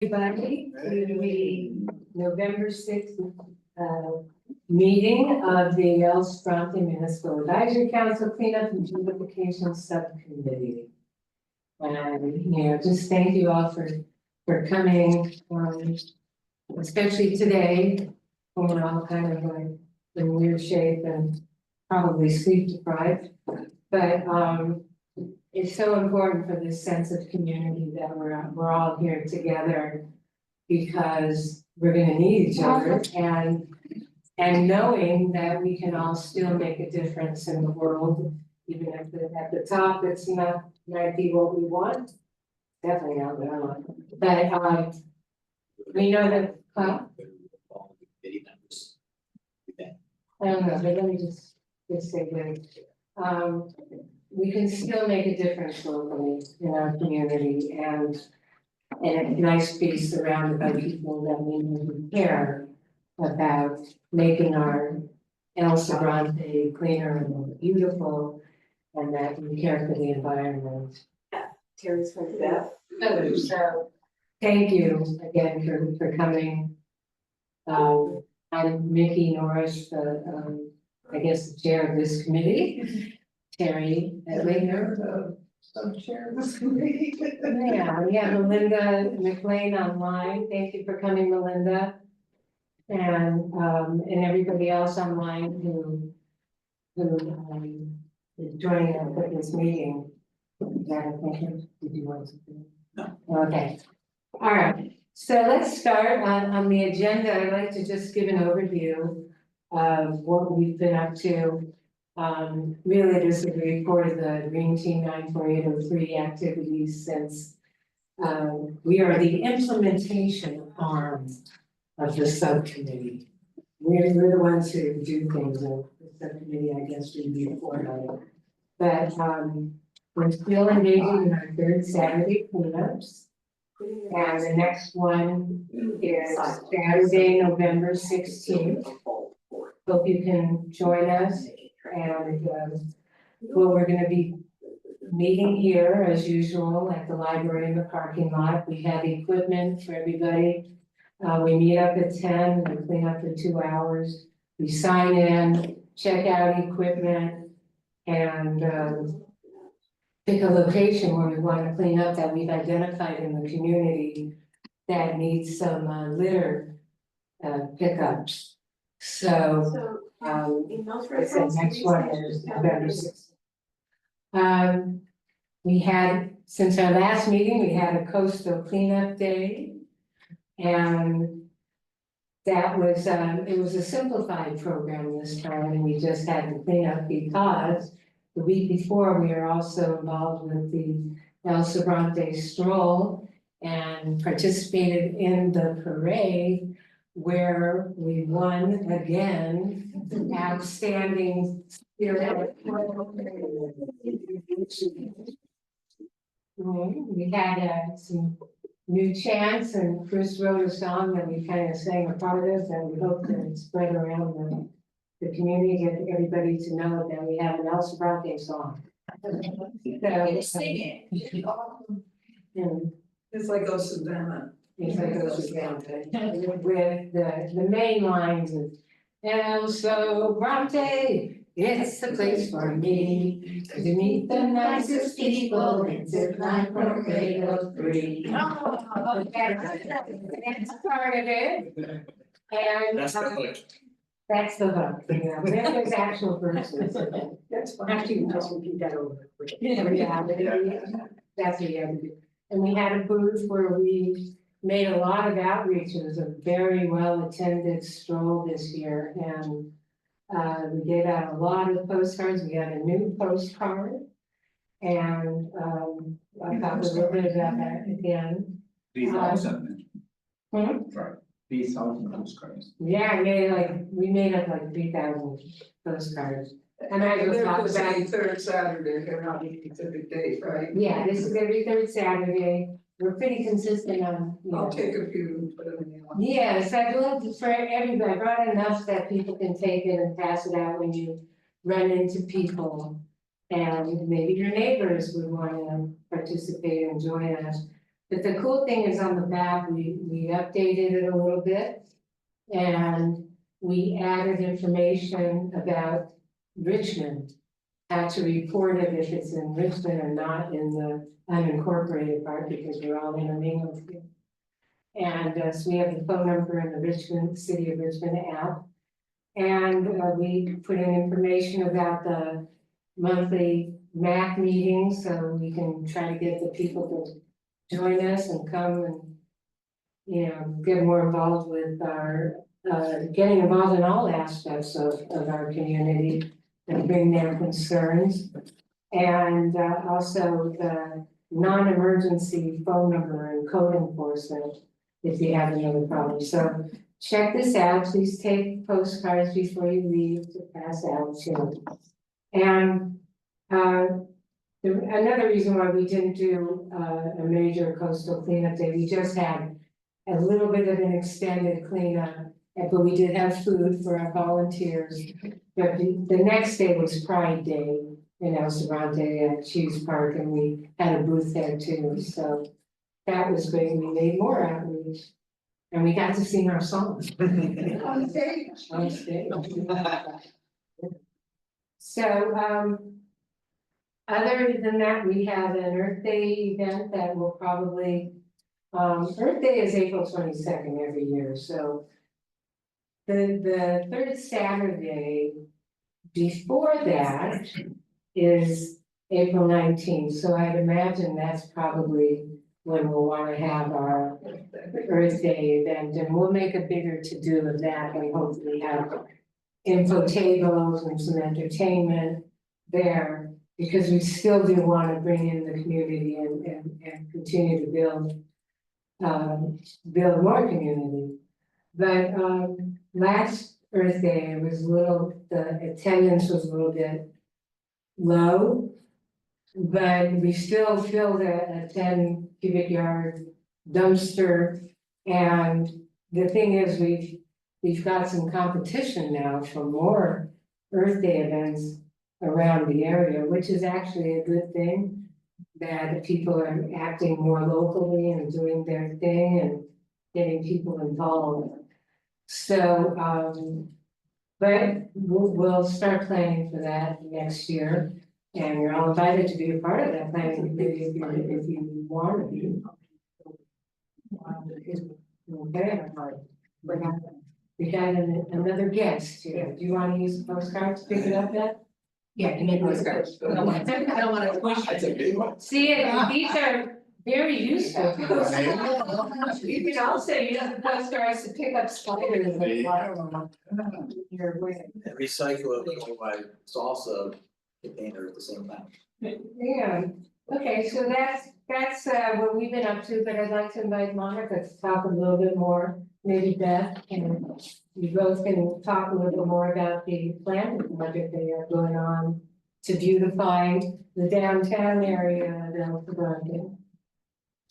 Everybody, to the November 6th meeting of the El Sprante Municipal Advisory Council Cleanup and Beautification Subcommittee. And, just thank you all for coming, especially today, when we're all kind of like in weird shape and probably sleep deprived. But, it's so important for this sense of community that we're all here together because we're gonna need each other and knowing that we can all still make a difference in the world, even if at the top it's not might be what we want. Definitely not what I want, but we know that, I don't know, but let me just say that, we can still make a difference locally in our community and a nice be surrounded by people that we really care about making our El Sprante cleaner and more beautiful, and that we care for the environment. Terry's from Beth. So thank you again for coming. I'm Mickey Norris, the I guess the chair of this committee. Terry Edlinger, sub-chair of this committee. Yeah, we have Melinda McLean online. Thank you for coming, Melinda. And everybody else online who is joining us at this meeting. Did you want to do? No. Okay. All right. So let's start on the agenda. I'd like to just give an overview of what we've been up to. Really, this is a report of the Green Team 94803 activities since we are the implementation arm of the subcommittee. We're the ones who do things, and the subcommittee, I guess, we be coordinated. But we're still engaging in our third Saturday cleanups. And the next one is Saturday, November 16th. Hope you can join us. And well, we're gonna be meeting here as usual at the library in the parking lot. We have equipment for everybody. We meet up at 10, we clean up for 2 hours. We sign in, check out equipment, and pick a location where we want to clean up that we've identified in the community that needs some litter pickups. So the next one is November 6th. We had, since our last meeting, we had a coastal cleanup day. And that was, it was a simplified program this time, and we just had to clean up because the week before, we were also involved with the El Sprante stroll and participated in the parade where we won again, outstanding spirit. We had some new chants, and Chris wrote a song that we kind of sang a part of, and we hope that it's spread around the community, get everybody to know that we have an El Sprante song. So sing it. It's like O Savannah. It's like O Savannah. With the main lines of El Sprante, it's the place for me to meet the nicest people and zip line parade of free. Oh, that's part of it. And that's the hook. Yeah, there's actual verses. That's fine. Actually, we just repeat that over. Yeah, that's what you have to do. And we had a booth where we made a lot of outreach. It was a very well attended stroll this year, and we gave out a lot of postcards. We got a new postcard, and I talked a little bit about that again. Right. 3,000 postcards. Yeah, we made up like 3,000 postcards. And I just talked about third Saturday, they're not specific days, right? Yeah, this is every third Saturday. We're pretty consistent on, I'll take a few and put them in the. Yes, I'd love to, for everybody, I brought enough that people can take it and pass it out when you run into people. And maybe your neighbors would want to participate and join us. But the cool thing is on the back, we updated it a little bit. And we added information about Richmond. How to report it if it's in Richmond or not in the unincorporated part, because we're all intermingled here. And so we have the phone number in the Richmond, City of Richmond app. And we put in information about the monthly MAC meetings, so we can try to get the people to join us and come and, you know, get more involved with our, getting involved in all aspects of our community and bring their concerns. And also the non-emergency phone number and code enforcement if you have another problem. So check this out. Please take postcards before you leave to pass out too. And another reason why we didn't do a major coastal cleanup day, we just had a little bit of an extended cleanup, but we did have food for our volunteers. But the next day was Pride Day in El Cerrante at Hughes Park, and we had a booth there too, so that was great. We made more outreach. And we got to sing our songs. On stage. On stage. So, other than that, we have an Earth Day event that will probably, Earth Day is April 22nd every year, so. The third Saturday before that is April 19th, so I'd imagine that's probably when we'll wanna have our Earth Day event, and we'll make a bigger to-do of that and hopefully have info tables and some entertainment there, because we still do wanna bring in the community and continue to build more community. But, last Earth Day, it was the attendance was a little bit low. But we still filled a 10 cubic yard dumpster. And the thing is, we've got some competition now for more Earth Day events around the area, which is actually a good thing. That people are acting more locally and doing their thing and getting people involved. So, but we'll start planning for that next year. And you're all invited to be a part of that planning committee if you want to be. Okay, we got another guest here. Do you want to use the postcard to pick it up then? Yeah, you need postcards. I don't wanna push. That's a big one. See, these are very useful. You can also use the postcards to pick up spiders and fly around. Your way. And recyclable by salsa container at the same time. Yeah, okay, so that's what we've been up to, but I'd like to invite Monica to talk a little bit more, maybe Beth, and you both can talk a little bit more about the planning project they have going on to beautify the downtown area of El Cerrante.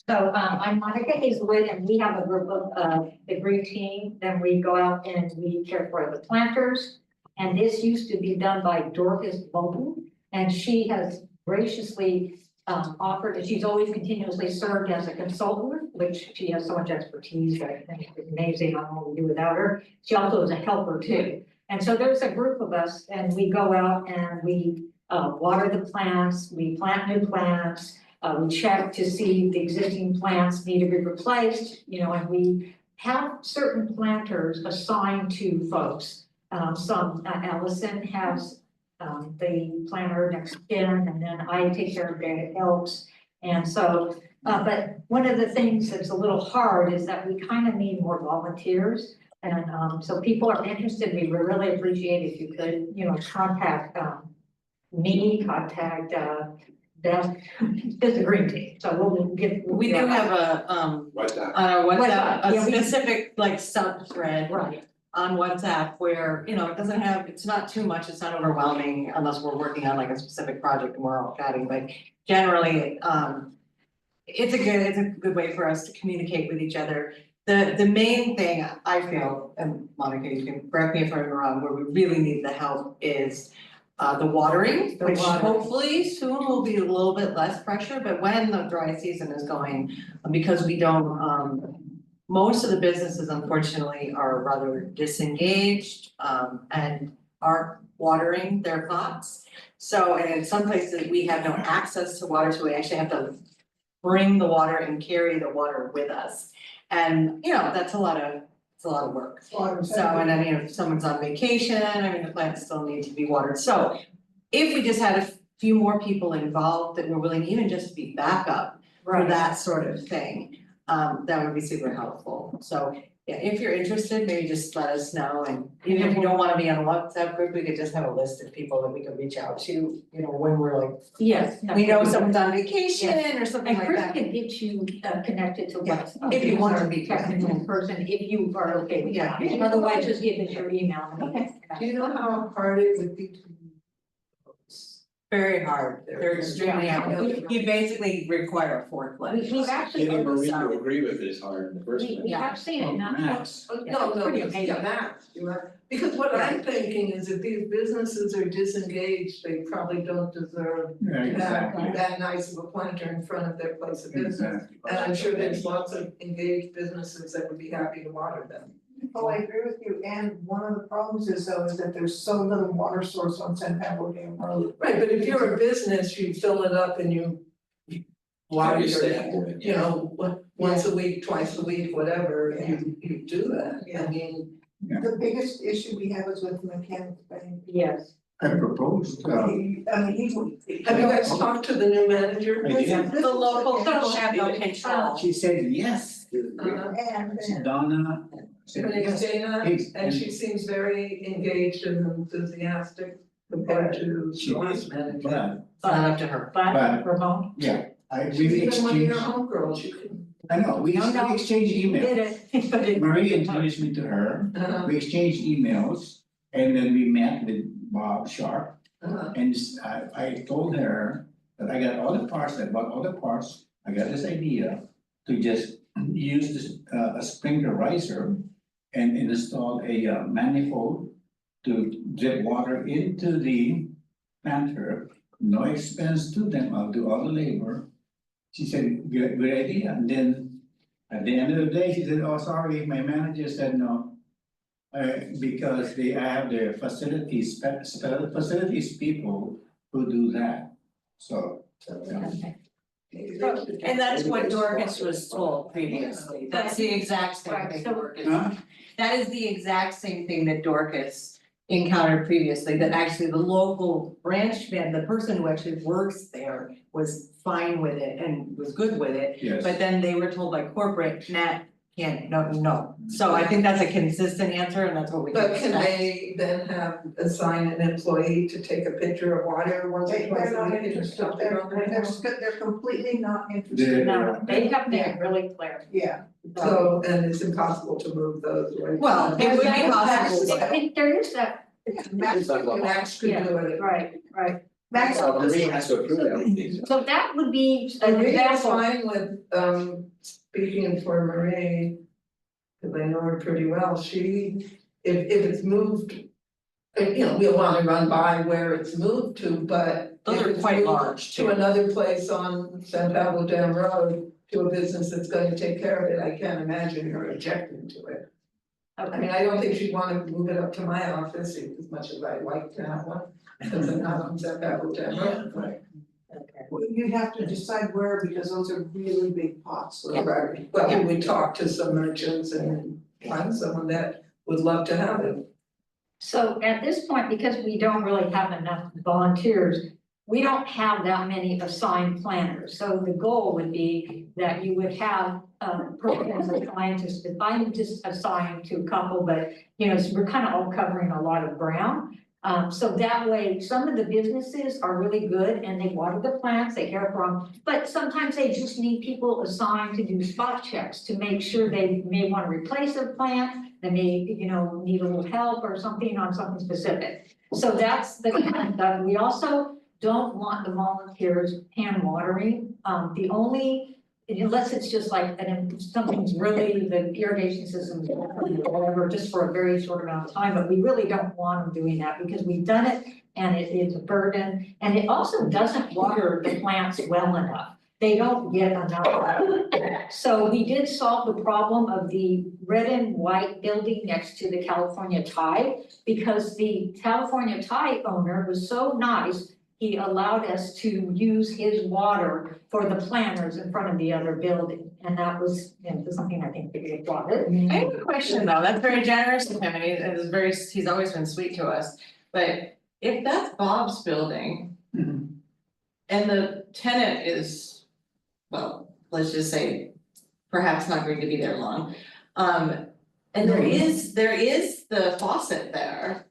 So I'm Monica Hazelwood, and we have a group of the green team, then we go out and we care for the planters. And this used to be done by Dorcas Bolton, and she has graciously offered, and she's always continuously served as a consultant, which she has so much expertise that I think is amazing. I don't know what we do without her. She also is a helper too. And so there's a group of us, and we go out and we water the plants, we plant new plants, we check to see if the existing plants need to be replaced, you know, and we have certain planters assigned to folks. Allison has the planter next in, and then I take care of Granite Elks. And so, but one of the things that's a little hard is that we kind of need more volunteers. And so people are interested, we would really appreciate if you could, you know, contact me, contact Beth, just the green team. So we'll get. We do have a, What's that? on our WhatsApp, Yeah, a we- specific like sub-thread Right, on WhatsApp where, you know, it doesn't have, it's not too much, it's not overwhelming unless we're working on like a specific project and we're all chatting, but generally, it's a good way for us to communicate with each other. The main thing I feel, and Monica, you can correct me if I'm wrong, where we really need the help is the watering, The which watering. hopefully soon will be a little bit less pressure, but when the dry season is going, because we don't, most of the businesses unfortunately are rather disengaged, and aren't watering their plots. So, and in some places, we have no access to water, so we actually have to bring the water and carry the water with us. And, you know, that's it's a lot of work. So, and then, you know, if someone's on vacation, I mean, the plants still need to be watered. So if we just had a few more people involved that were willing even just to be backup for that sort of thing, that would be super helpful. So, yeah, if you're interested, maybe just let us know, and even if you don't wanna be on a WhatsApp group, we could just have a list of people that we could reach out to, you know, when we're like, Yes. we know someone's on vacation or something And like Chris that. can get you connected to what's. If you want to be. Texting in person, if you are okay with that. Yeah. Otherwise, just give us your email. Do you know how hard it would be to? Very hard, they're extremely active, you basically require a forklift. We've actually, Getting Marie to agree with it is hard in the first we place. have seen it, not. Max. No, it's pretty yeah, amazing. Max, you're right. Because what I'm thinking is if these businesses are disengaged, they probably don't deserve Yeah, to have exactly. that nice of a planter in front of their place of business. Exactly. And I'm sure there's lots of engaged businesses that would be happy to water them. Oh, I agree with you, and one of the problems is though, is that there's so little water source on San Pablo Dam Road. Right, but if you're a business, you fill it up and you water Have your your, staff do it, you yeah. know, once a week, twice a week, whatever, you do that. I mean, The biggest issue we have is with Mechanics Bank. Yes. I proposed, I mean, he. have you guys talked to the new manager? I did. The local people have no control. She said yes. And Donna. said Her name is yes. Dana, Yes, and she seems very engaged and enthusiastic compared to She the last is, manager. but, It's not up to her. But But- Ramon. yeah, we She's even one of your exchanged, homegirls, you can. I know, we No, exchanged emails. Did it, but it. Marie introduced me to her, we exchanged emails, and then we met with Bob Sharp. And I told her that I got all the parts, I bought all the parts, I got this idea to just use this, a sprinkler riser and install a manifold to drip water into the planter, no expense to them, I'll do all the labor. She said, good idea, and then at the end of the day, she said, oh, sorry, my manager said no. Because I have the facilities people who do that, so. And that's what Dorcas was told previously, that's the exact same Right, thing so- Dorcas. Huh? That is the exact same thing that Dorcas encountered previously, that actually the local branch man, the person who actually works there was fine with it and was good with it. Yes. But then they were told by corporate, nah, can't, no. So I think that's a consistent answer and that's what we can But can expect. they then assign an employee to take a picture of water once or twice they're a not week and interested, stuff like that? they're completely not interested. No, they have made it really clear. Yeah. So, and it's impossible to move those, right? Well, it would be possible, but- There is that, Max could do it. right. Max, So Marie has to approve everything. So that would be an Marie is example. fine with, speaking for Marie, cause I know her pretty well, if it's moved. You know, we'll wanna run by where it's moved to, but. Those if are it's quite moved large, To too. another place on San Pablo Dam Road, to a business that's gonna take care of it, I can't imagine her objecting to it. I mean, I don't think she'd wanna move it up to my office as much as I'd like to have one, because I'm not on San Pablo Dam Road. Right. you'd have to decide where, because those are really big pots. Right, well, we would talk to some merchants and find someone that would love to have it. So at this point, because we don't really have enough volunteers, we don't have that many assigned planners. So the goal would be that you would have programs assigned to, if I'm just assigned to a couple, but you know, we're kind of all covering a lot of ground. So that way, some of the businesses are really good and they water the plants, they care for them, but sometimes they just need people assigned to do spot checks to make sure they may want to replace a plant, they may, you know, need a little help or something on something specific. So that's the kind of stuff. We also don't want the volunteers hand watering. The only, unless it's just like, something's really, the irrigation system is or whatever, just for a very short amount of time, but we really don't want them doing that because we've done it and it is a burden, and it also doesn't water the plants well enough. They don't get enough water. So we did solve the problem of the red and white building next to the California Tide, because the California Tide owner was so nice, he allowed us to use his water for the planters in front of the other building, and that was, something I think we applauded. I have a question though, that's very generous of him, and he's always been sweet to us, but if that's Bob's building. Mhm. And the tenant is, well, let's just say, perhaps not going to be there long. And there is the faucet there.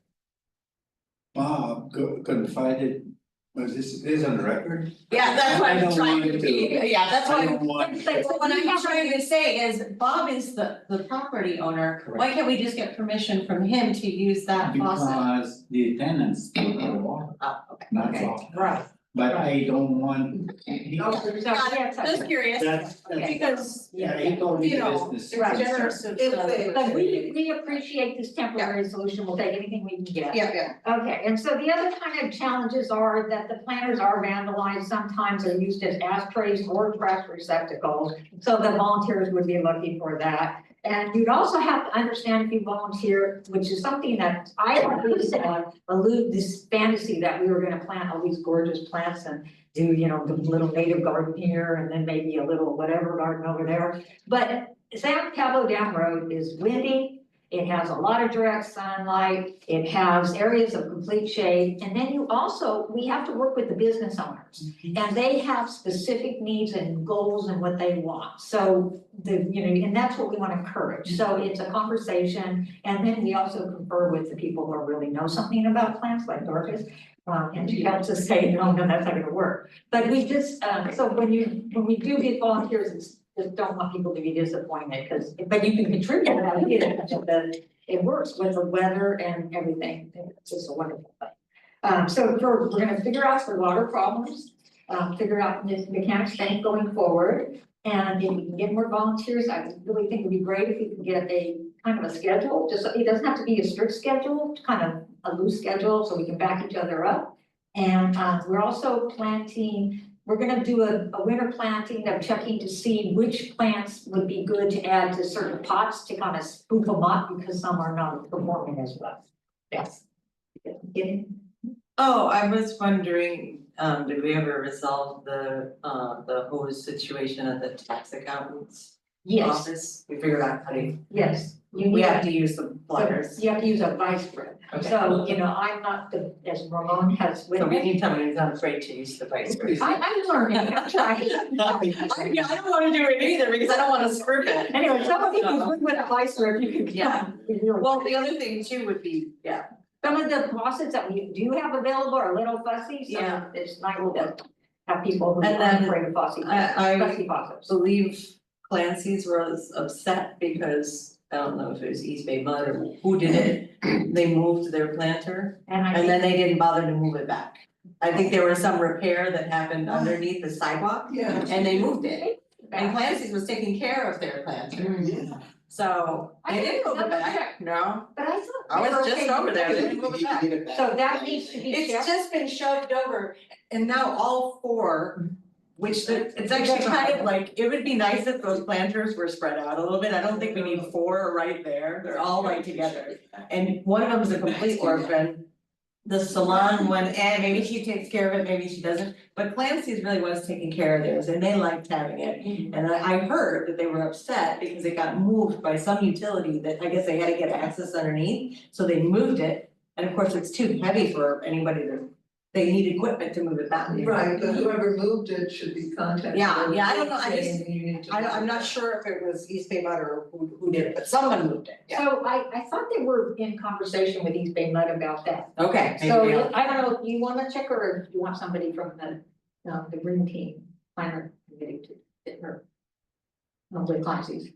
Bob confided, was this on the record? Yeah, that's what I I'm don't trying want to to. be, yeah, that's I what don't want. so what I'm trying to say is Bob is the property owner, why can't we just get permission from him to use that faucet? Because the tenants don't have water, Oh, okay. not Okay. Bob. Right. But I don't want. Just curious, That's, because, yeah, he told me you know, business. it's generous of. If they- But we appreciate this temporary solution, we'll take anything we can get. Yeah. Okay, and so the other kind of challenges are that the planters are vandalized, sometimes they're used as ashtrays or trash receptacles. So the volunteers would be looking for that. And you'd also have to understand if you volunteer, which is something that I always allude this fantasy that we were gonna plant all these gorgeous plants and do, the little native garden here and then maybe a little whatever garden over there. But San Pablo Dam Road is windy. It has a lot of direct sunlight, it has areas of complete shade, and then we have to work with the business owners. And they have specific needs and goals and what they want, so and that's what we want to encourage, so it's a conversation. And then we also confer with the people who really know something about plants, like Dorcas. And she helps us say, no, that's not gonna work, but we just, so when we do get volunteers, just don't want people to be disappointed, but you can contribute, it works with the weather and everything, it's just a wonderful thing. So we're gonna figure out the water problems, figure out the mechanics tank going forward. And if we can get more volunteers, I really think it'd be great if we can get a kind of a schedule, just, it doesn't have to be a strict schedule, kind of a loose schedule, so we can back each other up. And we're also we're gonna do a winter planting of checking to see which plants would be good to add to certain pots to kind of spoof them up, because some are not performing as well. Yes. Getting? Oh, I was wondering, did we ever resolve the hose situation at the tax accountant's Yes, office? We figured out how to, yes. we have to use the pliers. You have to use a vice grip. Okay. So, I'm not as Ramon has with So we me. need someone who's not afraid to use the vice grip. I'm learning, I'm trying. Yeah, I don't wanna do it either because I don't wanna screw it. Anyway, some of you who's good with a vice grip, you can. Yeah. Well, the other thing too would be, Some of the faucets that we do have available are a little fussy, so Yeah. it's nice to have people who And are then afraid of fussy, I fussy faucets. believe Clancy's was upset because, I don't know if it was East Bay Mud or who did it. They moved their planter And I and then think, they didn't bother to move it back. I think there was some repair that happened underneath the sidewalk Yeah. and they moved it. And Clancy's was taking care of their planter, Yeah. so I they didn't didn't move it double back, check. no. but I thought. I they were was just okay over with there, it. they didn't move it back. So that needs to be It's checked. just been shoved over and now all four, which it's actually kind of like, it would be nice if those planters were spread out a little bit. I don't think we need four right there. They're all right together. And one of them is a complete orphan. The salon one, maybe she takes care of it, maybe she doesn't, but Clancy's really was taking care of theirs and they liked having it. And I heard that they were upset because it got moved by some utility that I guess they had to get access underneath, so they moved it. And of course, it's too heavy for anybody they need equipment to move it back. Right, but whoever moved it should be contacted. Yeah, I don't know, I just- Saying you need to I'm not sure if it was East Bay Mud or who did it, but someone moved it, yeah. So I thought they were in conversation with East Bay Mud about that. Okay, So maybe I'll- I don't know if you wanna check or if you want somebody from the green team, planner committee to get her. With Clancy's.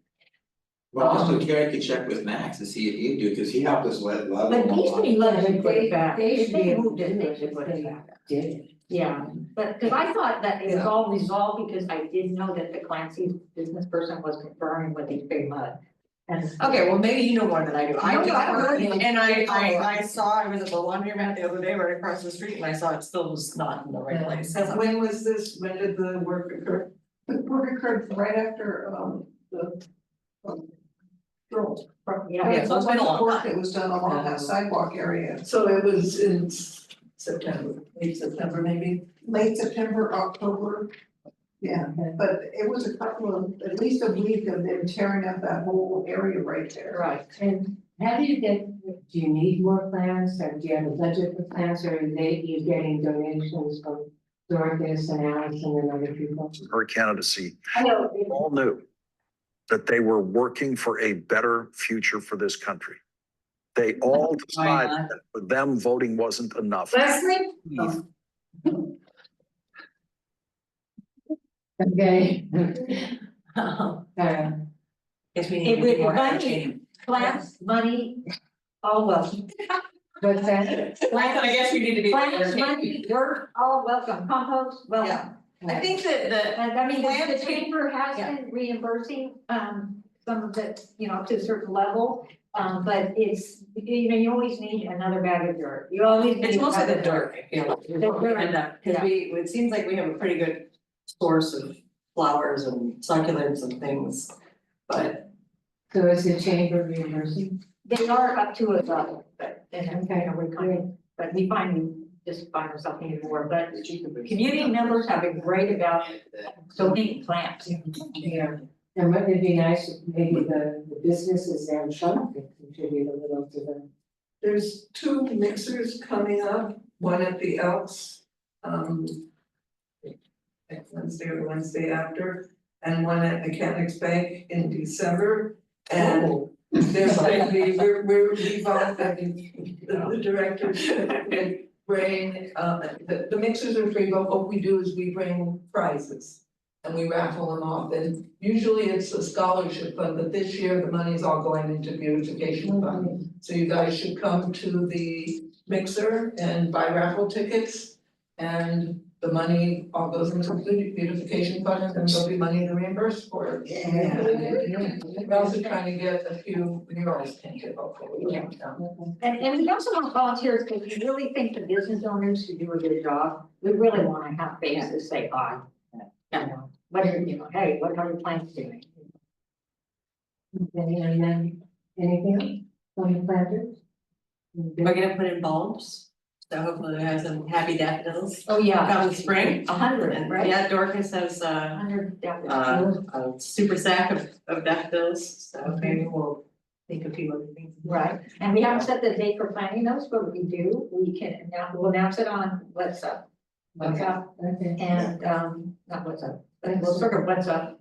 Well, also Carrie could check with Max to see if you do, cause he helped us let love. But these three letters should put it back, They if should they be able moved to it, do they it should if put they it back. did it. Yeah, but, cause I thought that it was all resolved because I did know that the Clancy's business person was confirming with East Bay Mud. And Okay, well, maybe you know more than I do. No, I don't know. And I saw, I was at the laundromat the other day right across the street and I saw it still was not in the right place. And when was this, when did the work occur? The work occurred right after, the. Stroll. Yeah, so it's been a long Work time. that was done along that sidewalk area, So it was in September, late September maybe? late September, October. Yeah, but it was a couple of, at least a week of them tearing up that whole area right there. Right, and how do you get, do you need more plants, or do you have a budget for plants, or are you getting donations from Dorcas and Allison and other people? Her candidacy, I know, all knew that they were working for a better future for this country. They all decided that for them, voting wasn't enough. Leslie? Okay. Guess we It need to would be more money. educated. Plants, money, all welcome. What's that? I guess we need to be. more Plants, educated. money, dirt, all welcome, compost, welcome. I think that And I mean, the Plants- chamber has been reimbursing, some of it, you know, to a certain level. But it's, you know, you always need another bag of dirt. You always need. it's mostly the another- dirt, I feel like, is The what we dirt, end up, cause yeah. it seems like we have a pretty good source of flowers and succulents and things. But So is the chamber reimbursing? They are up to a level, but, and then, you know, we kind of, but we just find ourselves needing more, but community members have been great about donating plants. Yeah, and wouldn't it be nice if maybe the businesses there in front could contribute a little to the. There's two mixers coming up, one at the Elks, next Wednesday or the Wednesday after, and one at Mechanics Bank in December. And there's going to be, we've all, the directors bring, the mixers are free, but what we do is we bring prizes. And we raffle them off, and usually it's a scholarship fund, but this year the money is all going into beautification fund. So you guys should come to the mixer and buy raffle tickets. And the money all goes into the beautification fund, and then there'll be money to reimburse for it. We're also trying to get a few murals painted, hopefully. Yeah. And we also want volunteers, because we really think the business owners who do a good job, we really want to have faces say, hi. You know, what are, you know, hey, what are your plans doing? Okay, and then anything else from the planters? we're gonna put in bulbs, so hopefully we have some happy daffodils Oh, yeah. come spring. 100, And right? yeah, Dorcas has 100 daffodils. a super sack of daffodils, so maybe we'll think a few other things. Right, and we haven't set the date for planting those, but we do, we'll announce it on WhatsApp. WhatsApp, Okay. and, not WhatsApp, but we'll sort of WhatsApp.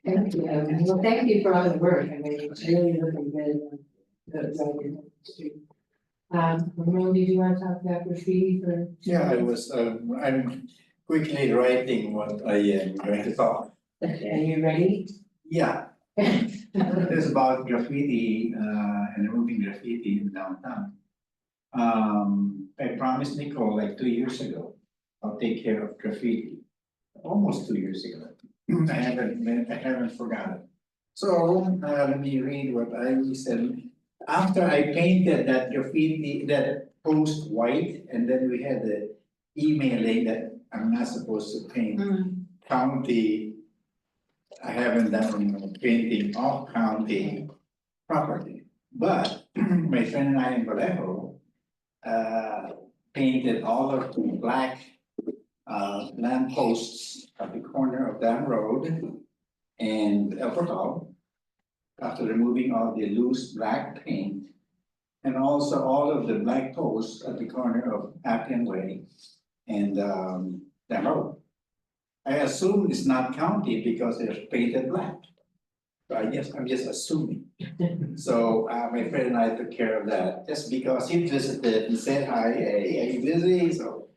Thank you, well, thank you for all the work, I mean, it's really looking good. Ramon, did you want to talk about graffiti for? Yeah, I'm quickly writing what I am going to talk. Are you ready? Yeah, it's about graffiti, and removing graffiti in downtown. I promised Nicole like 2 years ago, I'll take care of graffiti, almost 2 years ago. I haven't forgotten. So, let me read what I said. After I painted that graffiti, that post white, and then we had the emailing that I'm not supposed to paint county. I haven't done painting of county property, but my friend and I in Vallejo painted all of the black lamp posts at the corner of Dam Road and El Portal, after removing all the loose black paint, and also all of the black posts at the corner of Appian Way and Dam Road. I assume it's not county because they're painted black. So I guess I'm just assuming. So my friend and I took care of that, just because he visited and said, hi, hey, are you busy? So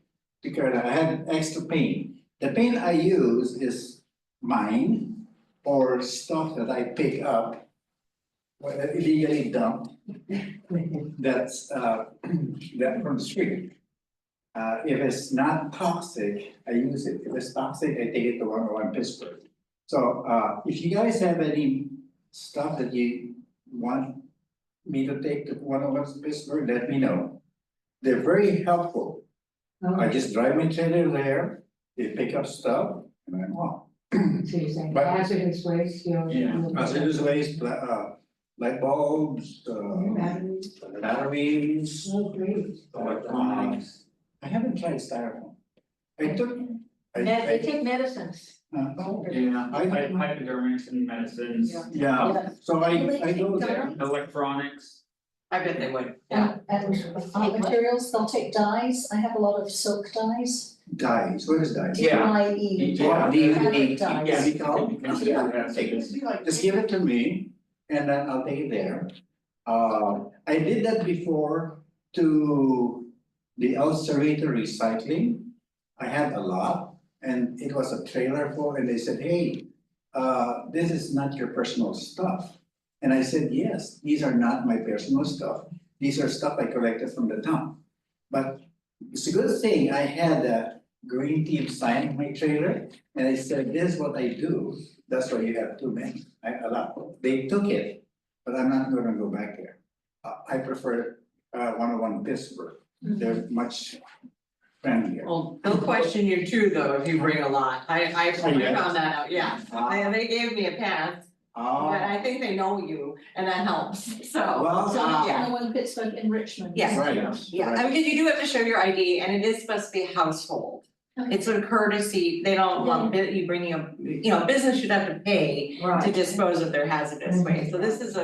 took care of that. I had extra paint. The paint I use is mine or stuff that I pick up illegally dumped. That's that from the street. If it's not toxic, I use it. If it's toxic, I take it to 101 Pittsburgh. So if you guys have any stuff that you want me to take to 101 Pittsburgh, let me know. They're very helpful. I just drive my trailer there, they pick up stuff, and I'm off. So you're saying But- hazardous waste, Hazardous waste, light bulbs, batteries. Oh, great. Electronics. I haven't tried styrofoam. I took. I- They take medicines. Yeah, Hypodermics and medicines, yeah, so I go there. electronics. I bet they would. And materials, they'll take dyes, I have a lot of silk dyes. Dyes, what is dyes? Yeah. D-I-E. Yeah, Fabric Yeah, dyes. you can consider that. Take it, just give it to me and then I'll take it there. I did that before to the El Cerrito Recycling. I had a lot and it was a trailer full and they said, hey, this is not your personal stuff. And I said, yes, these are not my personal stuff. These are stuff I collected from the town. But it's a good thing I had a green team sign my trailer and I said, this is what I do. That's why you have too many, a lot. They took it, but I'm not gonna go back there. I prefer 101 Pittsburgh. They're much friendlier. Well, they'll question you too, though, if you bring a lot. I found that out, yeah. They gave me a pass, but I think they know you and that helps, so. Well, So, yeah. One Pittsburgh in Richmond. Yes. Right, Yeah, right. I mean, you do have to show your ID and it is supposed to be a household. It's a courtesy, they don't want you bringing a, business should have to pay to Right. dispose of their hazardous waste. So this is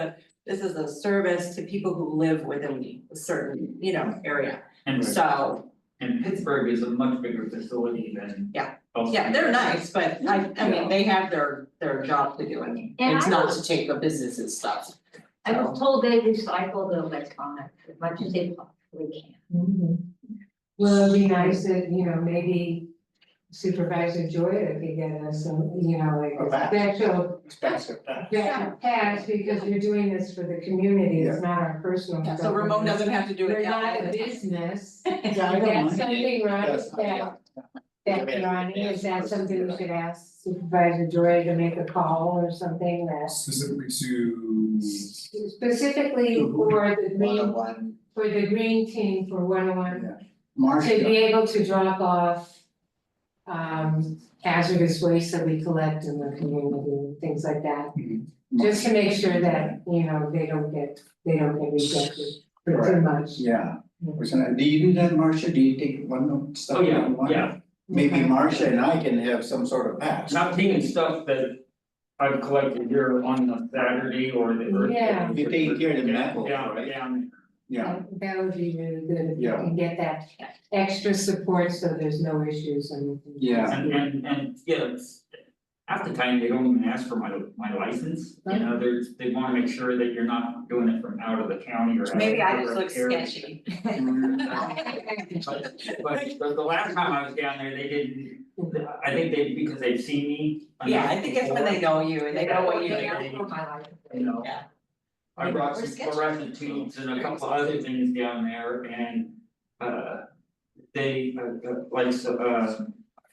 a service to people who live within a certain, area. And So, Pittsburgh is a much bigger facility than. Yeah. elsewhere. yeah, they're nice, but I mean, they have their job to do and And it's I not was- to take the business's stuff. I was told they recycle the electronics as much as they possibly can. Well, it'd be nice that, maybe Supervisor Joya could get us some, like A a pass. special Expensive pass. pass, because we're doing this for the community, it's not our personal. So Ramon doesn't have to do it. We're now. not a business, Yeah, I don't that's mind. something, right, Yes, that Ronnie, is that something we should ask Supervisor Joya to make a call or something that Specifically to. specifically for the green, 101, for the green team for 101, yeah. to Marcia, be able to drop off hazardous waste that we collect in the community, things like that. Just to make sure that, they don't get rejected for too much. yeah. Do you do that, Marcia? Do you take one stuff? Oh, yeah, from one? yeah. Maybe Marcia and I can have some sort of pass. Not taking stuff that I've collected here on the Saturday or the. Yeah. You take care of the metal, Down, right? down. Yeah, That would be really good if you Yeah. can get that extra support so there's no issues and. yeah. And, it's, half the time, they don't even ask for my license, they wanna make sure that you're not doing it from out of the county or. out of Maybe I just the look area. sketchy. But the last time I was down there, they didn't, I think because they've seen me. Yeah, I think it's when they know you and they know what you do. Yeah. I brought We're some sketchy. fluorescent tubes and a couple other things down there and they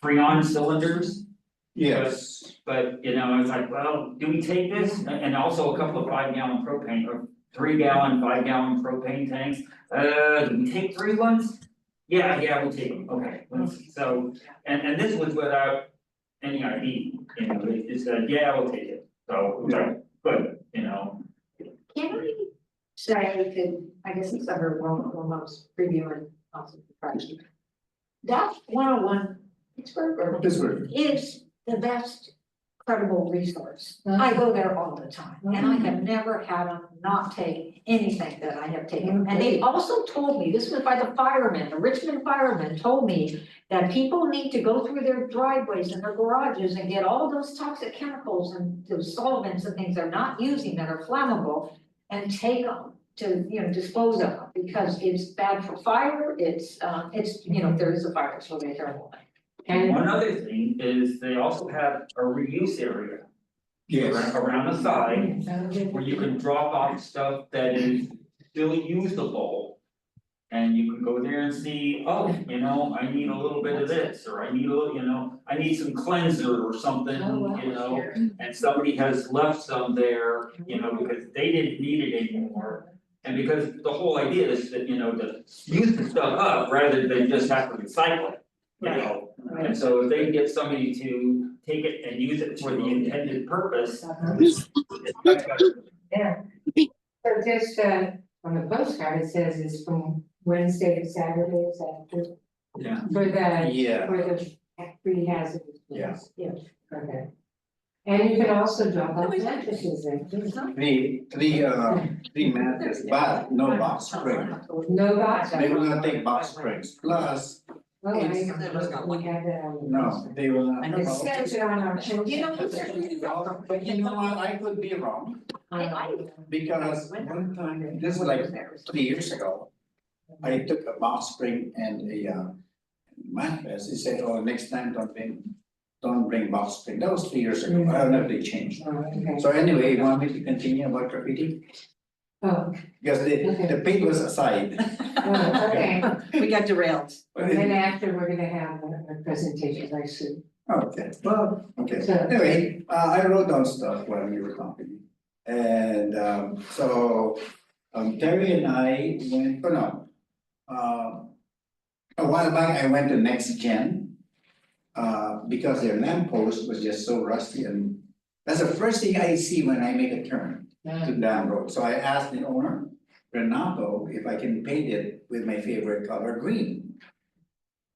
Freon cylinders. Yes, But I was like, well, do we take this? And also a couple of 5-gallon propane or 3-gallon, 5-gallon propane tanks. Do we take 3 ones? Yeah, we'll take them, okay, so, and this was without any ID, it just said, yeah, we'll take it, so, good, Can I say that, I guess it's under Ramon's preview and also the project. That 101 Pittsburgh or Pittsburgh. is the best credible resource. I go there all the time and I have never had them not take anything that I have taken. And they also told me, this was by the firemen, the Richmond firemen told me that people need to go through their driveways and their garages and get all those toxic chemicals and those solvents and things they're not using that are flammable and take them to, dispose of them because it's bad for fire, it's, if there is a fire, it's really a terrible thing. And one other thing is they also have a reuse area. Yes. Around the side, where you can drop off stuff that is still usable. And you can go there and see, oh, you know, I need a little bit of this, or I need a little, you know, I need some cleanser or something, Oh, wow. you know. And somebody has left some there, you know, because they didn't need it anymore. And because the whole idea is that, you know, to use the stuff up rather than just have to recycle it, you know. And so if they can get somebody to take it and use it for the intended purpose. Yeah. So just on the postcard, it says it's from Wednesday to Saturday, is that true? Yeah. For the, Yeah. for the free hazardous Yeah. waste, yeah, okay. And you can also drop off mattresses in. Three mattresses, but no box spring. No box. They will not take box springs, plus, Oh, I it's- we have that on. the no, postcard. they will not. It says it on our. You know, But you know what, I could be wrong, because one time, this is like 3 years ago. I took a box spring and a mattress, he said, oh, next time don't bring box spring, that was 3 years ago, I don't know if they changed. Oh, okay. So anyway, you want me to continue about graffiti? Oh, Because the paint was aside. oh, okay, We got derailed. and then after, we're gonna have a presentation, I see. Okay, well, okay, So- anyway, I wrote down stuff while you were talking. And so Terry and I went, a while back, I went to Next Gen. Because their lamppost was just so rusty, and that's the first thing I see when I make a turn to Dam Road. So I asked the owner, Renato, if I can paint it with my favorite color, green.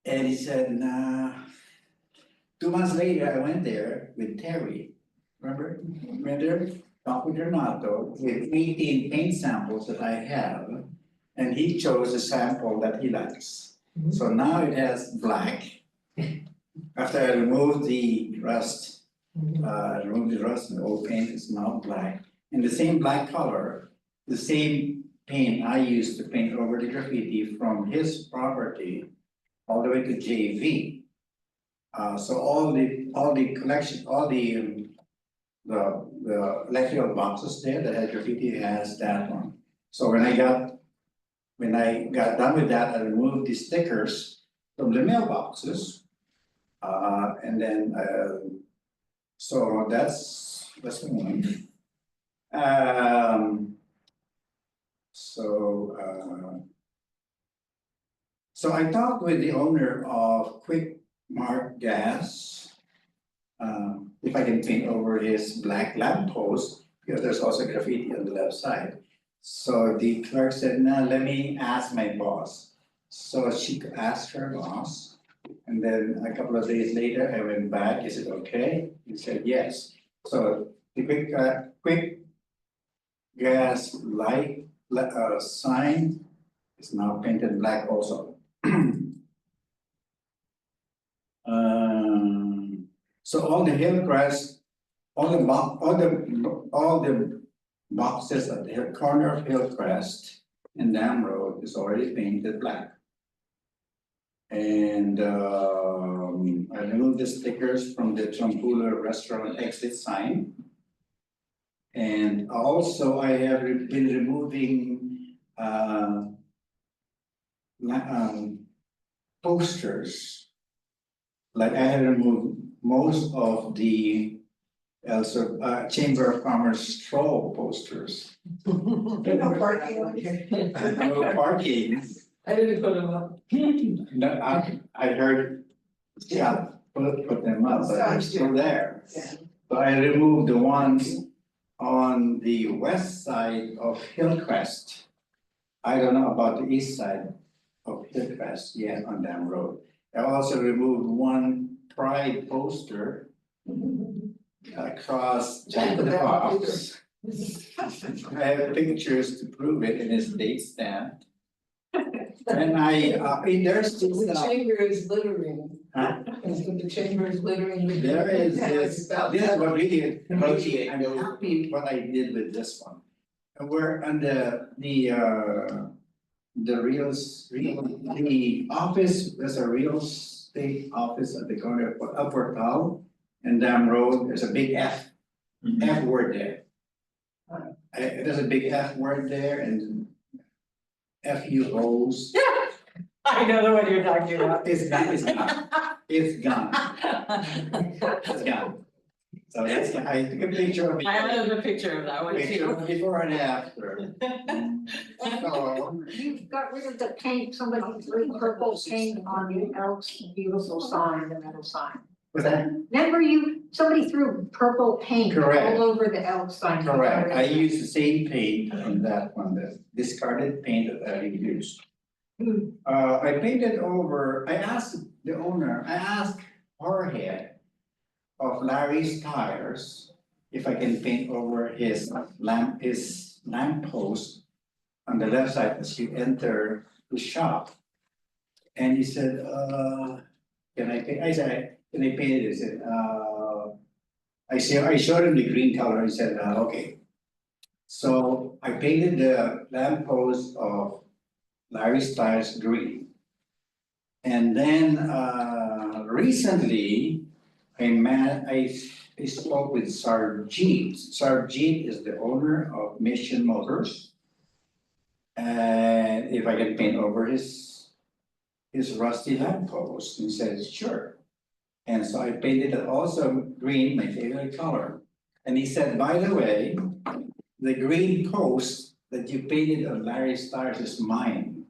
And he said, nah. 2 months later, I went there with Terry, remember? Went there, talked with Renato, with 18 paint samples that I have. And he chose a sample that he likes. So now it has black. After I removed the rust, and the old paint is now black. And the same black color, the same paint I used to paint over the graffiti from his property all the way to JV. So all the collection, all the electrical boxes there that had graffiti has that one. So when I got done with that, I removed the stickers from the mailboxes. And then, so that's one. So I talked with the owner of Quick Mart Gas. If I can paint over his black lamppost, because there's also graffiti on the left side. So the clerk said, nah, let me ask my boss. So she asked her boss. And then a couple of days later, I went back, is it okay? He said, yes. So the quick gas light sign is now painted black also. So all the Hillcrest, all the boxes at the corner of Hillcrest and Dam Road is already painted black. And I removed the stickers from the Champula restaurant exit sign. And also I have been removing posters. Like I have removed most of the Chamber of Commerce stroll posters. No parking on here. No parking. I didn't put them up. No, I heard, yeah, put them up, but they're still there. Yeah. So I removed the ones on the west side of Hillcrest. I don't know about the east side of Hillcrest, yeah, on Dam Road. I also removed one Pride poster across Jack in the Box. I have pictures to prove it, and it's date stamped. And there's The this, chamber is littering. huh? The chamber is littering. There is this, About this is that. what really, I'm happy what I did with this one. And we're on the office, there's a real estate office at the corner of Upward Powell and Dam Road, there's a big F word there. There's a big F word there, and FU hose. I know the one you're talking about. It's gone, it's gone, it's gone, it's gone. So that's, I took a picture of it. I have a picture of that one Picture too. before and after. So, You got rid of the paint, somebody threw purple paint on the Elks beautiful sign, the metal sign. what's that? Remember somebody threw purple paint Correct. all over the Elks sign. Correct, I used the same paint on that one, the discarded paint that I used. I painted over, I asked the owner, I asked Jorge of Larry's Tires if I can paint over his lamp post on the left side as you enter the shop. And he said, can I paint, I said, can I paint it? He said, I showed him the green color, he said, okay. So I painted the lamp post of Larry's Tires green. And then recently, I spoke with Sarjeet. Sarjeet is the owner of Mission Motors. And if I can paint over his rusty lamp post, he said, sure. And so I painted it also green, my favorite color. And he said, by the way, the green post that you painted on Larry's Tires is mine.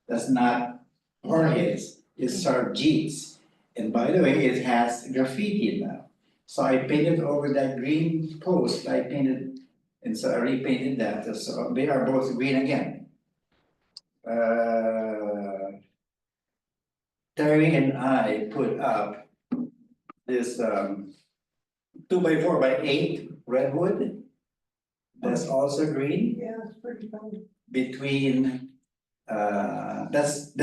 That's not Jorge's, it's Sarjeet's. And by the way, it has graffiti now. So I painted over that green post, I painted, and so I repainted that, so they are both green again. Terry and I put up this 2x4x8 redwood. That's also green. Yeah, it's pretty funny. Between that's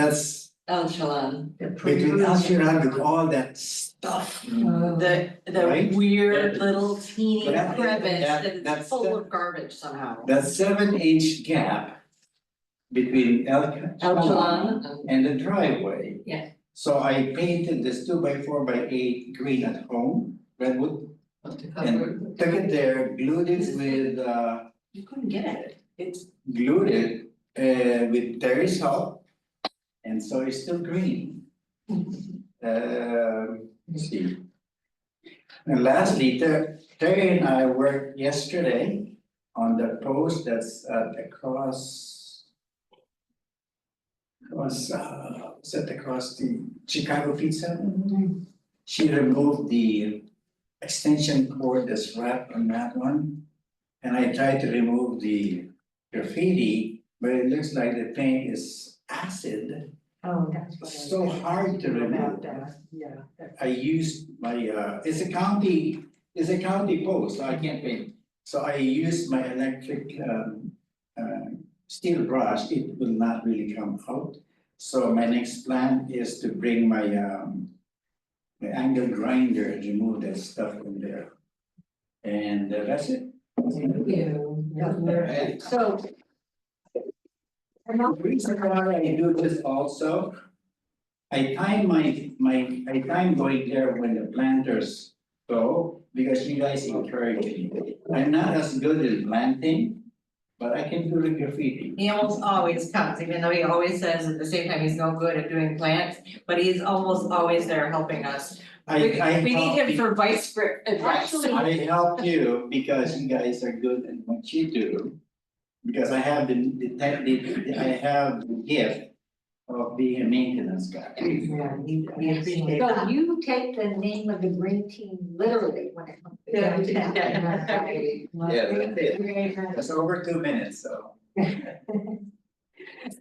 El Chalon. between Alshiran with all that stuff. The Right? weird little teeny That- crevice that- that's full of garbage somehow. That 7-inch gap between El Chalon. and the driveway. Yeah. So I painted this 2x4x8 green at home, redwood, and took it there, glued it with You couldn't get it. It's glued it with Terry's help. And so it's still green. Let's see. And lastly, Terry and I worked yesterday on the post that's across the Chicago Pizza. She removed the extension cord that's wrapped on that one. And I tried to remove the graffiti, but it looks like the paint is acid. Oh, that's what. It's so hard to remove. Yeah. I used my, it's a county post, so I can't paint. So I used my electric steel brush, it will not really come out. So my next plan is to bring my my angle grinder and remove that stuff from there. And that's it. Thank you. Right. So. The reason why I do this also, I time I time going there when the planters go, because you guys encourage me. I'm not as good at planting, but I can do the graffiti. He almost always comes, even though he always says at the same time he's no good at doing plants, but he's almost always there helping us. We need him for vice grip advice. I help you because you guys are good at what you do. Because I have the gift of being a maintenance guy. Yeah, you appreciate So that. you take the name of the green team literally when it comes to. Yeah. That's over 2 minutes, so.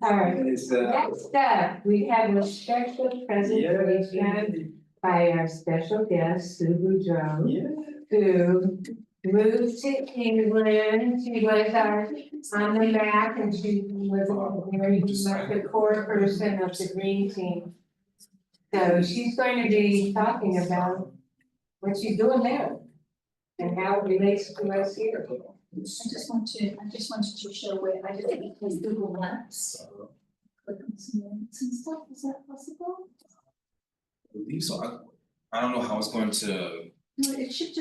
All right, It's next up, we have a special presentation by our special guest, Sue Boudreau, who moved to England. She was on the map and she was very much the core person of the green team. So she's going to be talking about what she's doing there and how it relates to us here. I just wanted to show where I did it with Google Maps. Click on some links and stuff, is that possible? I believe so. I don't know how it's going to. No, it just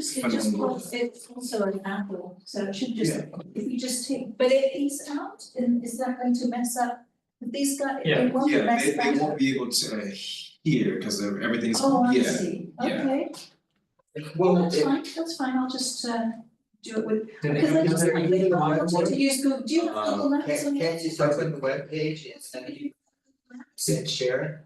was, it's also an Apple, so it should just, if you just take, but it is out, and is that going to mess up These guys, Yeah. they want the Yeah, best they banter. won't be able to hear, cause everything's, Oh, I yeah, see, yeah. okay, Well, that's fine, I'll just do it with, Can they because I come just, down there and use the I wanted whiteboard? to use Google, do you have Google Maps on Can't your? you just open the webpage and then share it?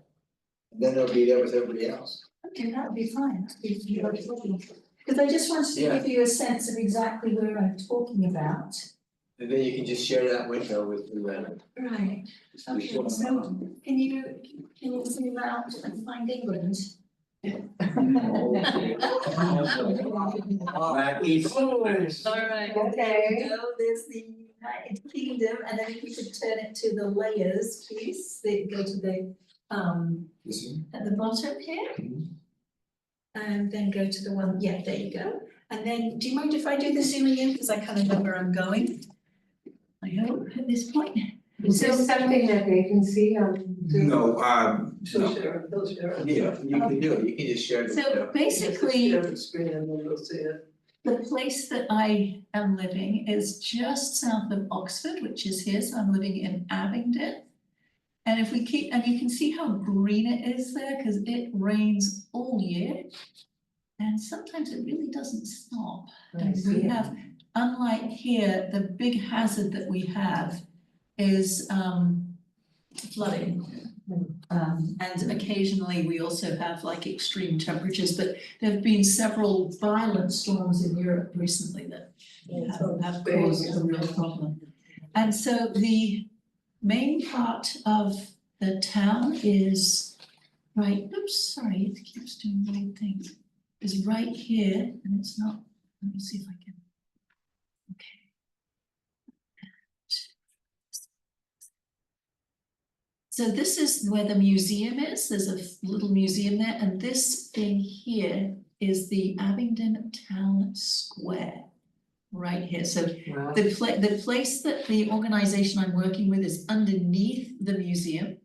Then it'll be there with everybody else. Okay, that would be fine, because I just wanted to Yeah. give you a sense of exactly where I'm talking about. And then you can just share that window with the Right, okay, so can you zoom out and find England? Alright, Okay. go, there's the United Kingdom, and then if you could turn it to the layers, please, go to the, at the bottom here. And then go to the one, yeah, there you go, and then, do you mind if I do the zooming in, because I kind of know where I'm going? I hope at this point. Is this something that they can see on Zoom? No, She'll share it, they'll share it. Yeah, you can do it, you can just share the So window. basically, Share the screen and then you'll see it. the place that I am living is just south of Oxford, which is here, so I'm living in Abingdon. And if we keep, and you can see how green it is there, because it rains all year. And sometimes it really doesn't stop. And we have, unlike here, the big hazard that we have is flooding. And occasionally we also have like extreme temperatures, but there have been several violent storms in Europe recently that have caused a real problem. And so the main part of the town is right, oops, sorry, it keeps doing weird things. Is right here, and it's not, let me see if I can. Okay. So this is where the museum is, there's a little museum there, and this thing here is the Abingdon Town Square. Right here, so the place that the organization I'm working with is underneath the museum.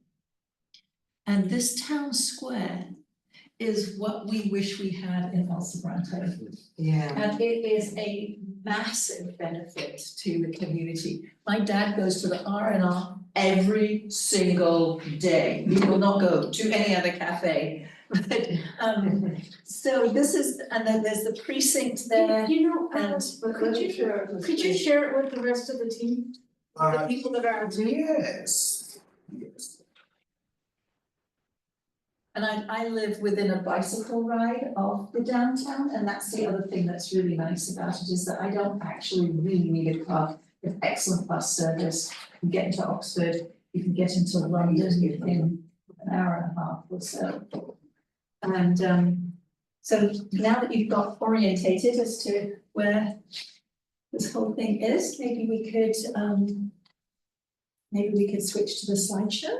And this town square is what we wish we had in El Sobrante. Yeah. And it is a massive benefit to the community. My dad goes to the R&R every single day. He will not go to any other cafe. But, so this is, and then there's the precinct there. You know, And could you share it with the rest of the team? The people that are on Zoom? yes. And I live within a bicycle ride of the downtown, and that's the other thing that's really nice about it, is that I don't actually really need a car. We have excellent bus service, you can get into Oxford, you can get into London in an hour and a half or so. And so now that you've got orientated as to where this whole thing is, maybe we could switch to the slideshow.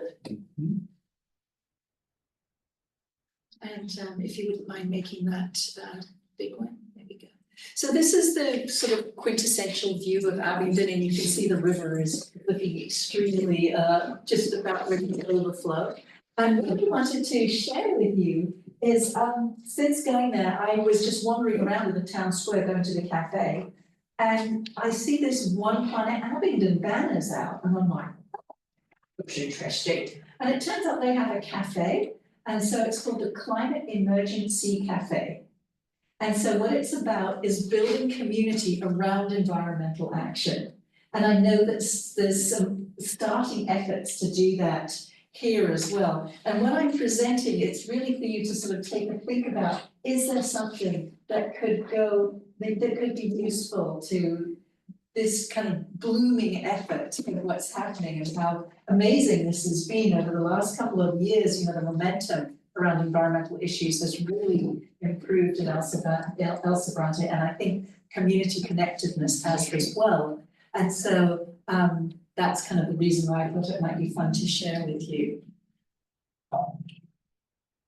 And if you wouldn't mind making that big one, there we go. So this is the sort of quintessential view of Abingdon, and you can see the river is looking extremely just about ready to overflow. And what we wanted to share with you is since going there, I was just wandering around in the town square going to the cafe, and I see this One Planet Abingdon banners out, and I'm like, looks interesting. And it turns out they have a cafe. And so it's called the Climate Emergency Cafe. And so what it's about is building community around environmental action. And I know that there's some starting efforts to do that here as well. And when I'm presenting, it's really for you to sort of take a think about, is there something that could be useful to this kind of blooming effort to what's happening and how amazing this has been over the last couple of years. You know, the momentum around environmental issues has really improved in El Sobrante, and I think community connectedness has as well. And so that's kind of the reason why I thought it might be fun to share with you.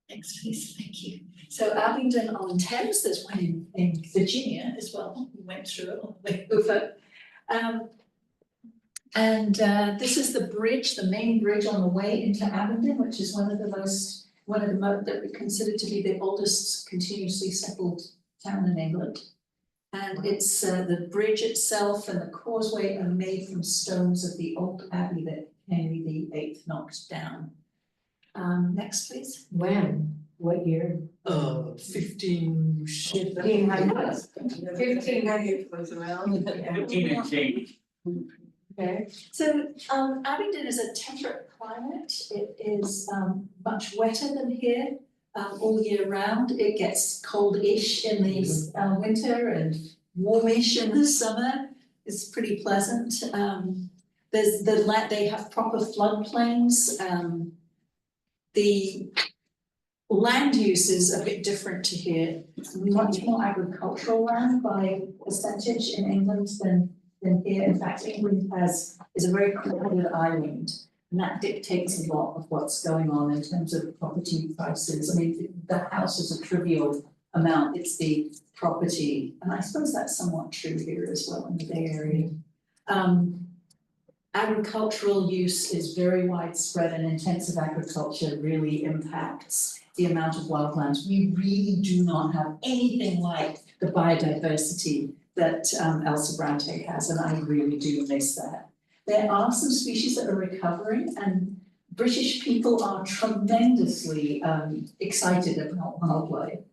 Next please, thank you. So Abingdon on Thames, there's one in Virginia as well. We went through it all the way over. This is the bridge, the main bridge on the way into Abingdon, which is one of the that we consider to be the oldest continuously settled town in England. And it's the bridge itself and the causeway are made from stones of the old abbey that Henry VIII knocked down. Next, please. When? What year? 15. 1500s. 1500s. was around. 15 and change. Okay. So Abingdon is a temperate climate. It is much wetter than here all year round. It gets cold-ish in the winter and warmish in the summer. It's pretty pleasant. They have proper floodplains. The land use is a bit different to here. It's much more agricultural land by percentage in England than here. In fact, England is a very crowded island, and that dictates a lot of what's going on in terms of property prices. I mean, the house is a trivial amount, it's the property, and I suppose that's somewhat true here as well in the Bay Area. Agricultural use is very widespread, and intensive agriculture really impacts the amount of wildlands. We really do not have anything like the biodiversity that El Sobrante has, and I really do miss that. There are some species that are recovering, and British people are tremendously excited about wildlife,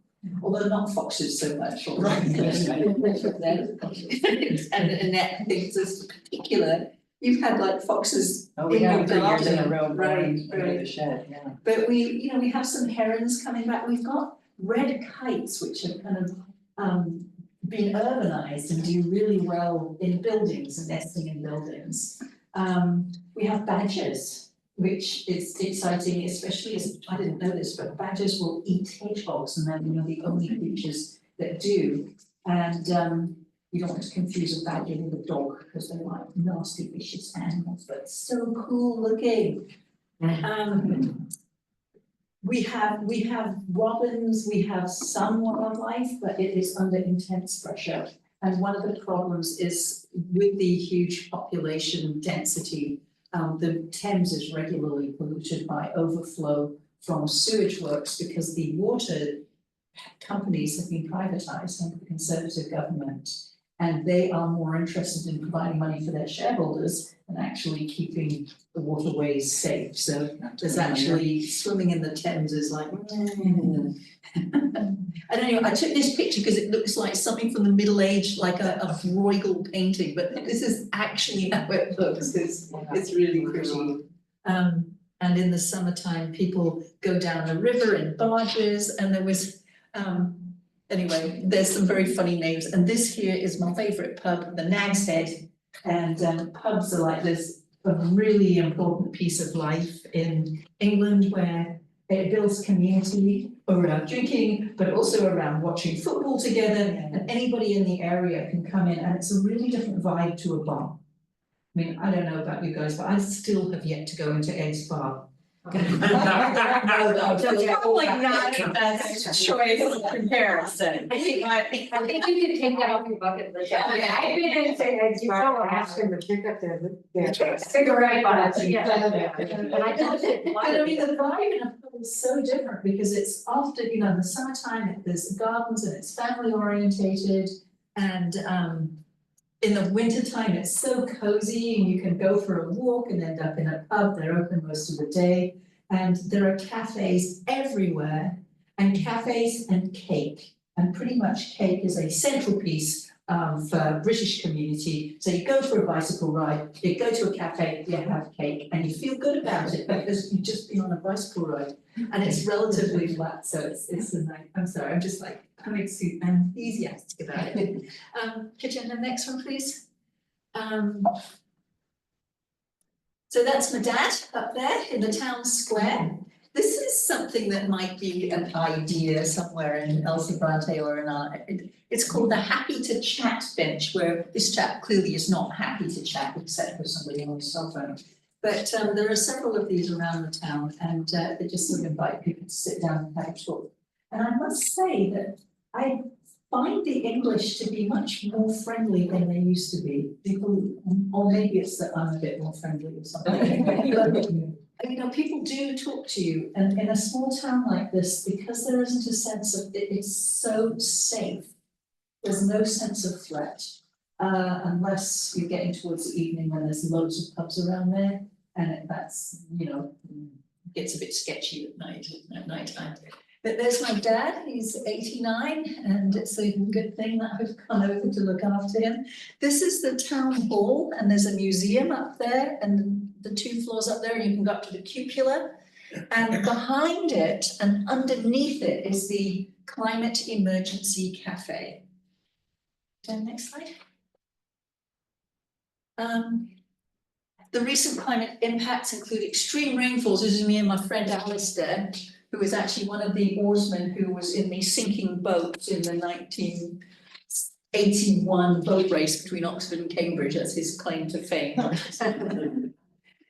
although not foxes so much. Right. And Annette thinks this particular. You've had like foxes in your garden, right? The shed, yeah. But we have some herons coming back. We've got red kites, which have kind of been urbanized and do really well in buildings and nesting in buildings. We have badgers, which is exciting, especially as I didn't know this, but badgers will eat hedgehogs, and they're the only creatures that do. And you don't want to confuse a badger with a dog because they're like nasty, vicious animals, but so cool looking. We have robins, we have some wildlife, but it is under intense pressure. And one of the problems is with the huge population density, the Thames is regularly polluted by overflow from sewage works because the water companies have been privatized under the Conservative government. And they are more interested in providing money for their shareholders than actually keeping the waterways safe. So there's actually swimming in the Thames is like. And anyway, I took this picture because it looks like something from the Middle Age, like a Bruegel painting, but this is actually how it looks. It's really pretty. And in the summertime, people go down a river in barges, and there was. Anyway, there's some very funny names, and this here is my favourite pub, the Nag's Head, and pubs are like this a really important piece of life in England, where it builds community around drinking, but also around watching football together, and anybody in the area can come in, and it's a really different vibe to a bar. I mean, I don't know about you guys, but I still have yet to go into Ed's bar. Probably not the best choice of comparison. I think you can take that off your bucket list. Yeah, I've been in say, you go ask them to pick up their cigarette butts. But I don't think, I mean, the vibe in a pub is so different because it's after, in the summertime, there's gardens and it's family orientated, and in the wintertime, it's so cozy, and you can go for a walk and end up in a pub. They're open most of the day, and there are cafes everywhere, and cafes and cake, and pretty much cake is a central piece for British community. So you go for a bicycle ride, you go to a cafe, you have cake, and you feel good about it because you've just been on a bicycle ride, and it's relatively flat, so it's a nice. I'm sorry, I'm just like I'm enthusiastic about it. Kitchen, the next one, please. So that's my dad up there in the town square. This is something that might be an idea somewhere in El Sobrante or in it's called the Happy to Chat bench, where this chap clearly is not happy to chat except with somebody on his cell phone. But there are several of these around the town, and they just sort of invite people to sit down and have a talk. And I must say that I find the English to be much more friendly than they used to be. People, or maybe it's that I'm a bit more friendly or something. People do talk to you, and in a small town like this, because there isn't a sense of it's so safe. there's no sense of threat. Unless you're getting towards the evening when there's loads of pubs around there, and that's, gets a bit sketchy at nighttime. But there's my dad, he's 89, and it's a good thing that I've gone over to look after him. This is the town hall, and there's a museum up there, and the 2 floors up there, and you can go up to the cupola. And behind it and underneath it is the Climate Emergency Cafe. Next slide. The recent climate impacts include extreme rainfalls. This is me and my friend Alistair, who was actually one of the oarsmen who was in the sinking boat in the 1981 boat race between Oxford and Cambridge. That's his claim to fame.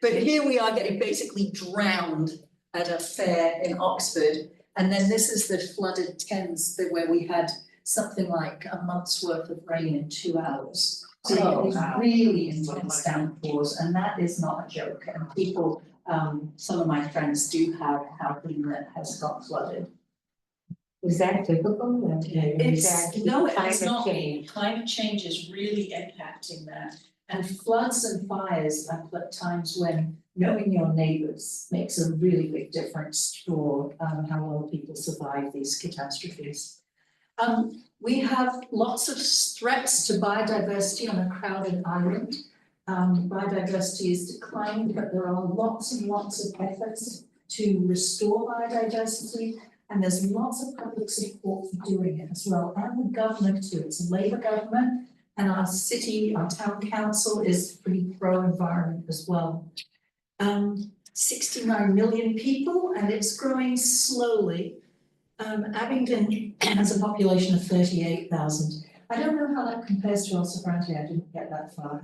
But here we are getting basically drowned at a fair in Oxford. And then this is the flooded Thames where we had something like a month's worth of rain in 2 hours. So it's really intense downpours, and that is not a joke. And people, some of my friends do have housing that has got flooded. Is that typical? It's not. Climate change is really impacting that. And floods and fires are times when knowing your neighbours makes a really big difference for how well people survive these catastrophes. We have lots of threats to biodiversity on a crowded island. Biodiversity is declining, but there are lots and lots of efforts to restore biodiversity, and there's lots of public support for doing it as well, and the government too. It's a Labour government, and our town council is pretty pro-environment as well. 69 million people, and it's growing slowly. Abingdon has a population of 38,000. I don't know how that compares to El Sobrante. I didn't get that far.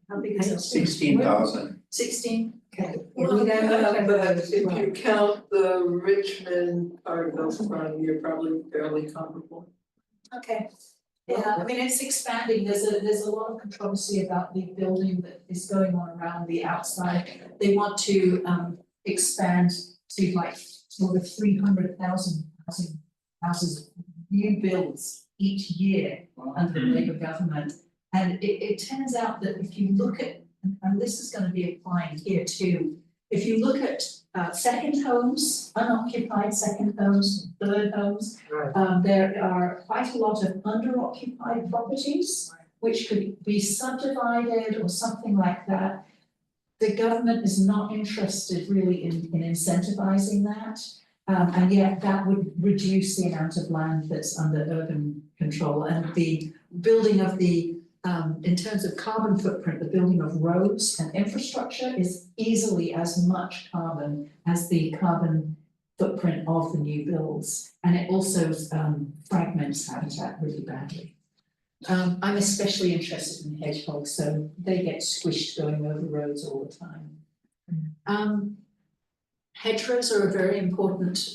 How big is it? 16,000. 16? Okay. Well, but if you count the Richmond part of El Sobrante, you're probably fairly comparable. Okay. Yeah, I mean, it's expanding. There's a lot of controversy about the building that is going on around the outside. They want to expand to like over 300,000 houses, new builds each year under the Labour government. And it turns out that if you look at, and this is going to be applying here too, if you look at second homes, unoccupied second homes, third homes, there are quite a lot of underoccupied properties which could be subdivided or something like that. The government is not interested really in incentivizing that. And yet that would reduce the amount of land that's under urban control, and the building of the, in terms of carbon footprint, the building of roads and infrastructure is easily as much carbon as the carbon footprint of the new builds. And it also fragments habitat really badly. I'm especially interested in hedgehogs, so they get squished going over roads all the time. Hedgerows are a very important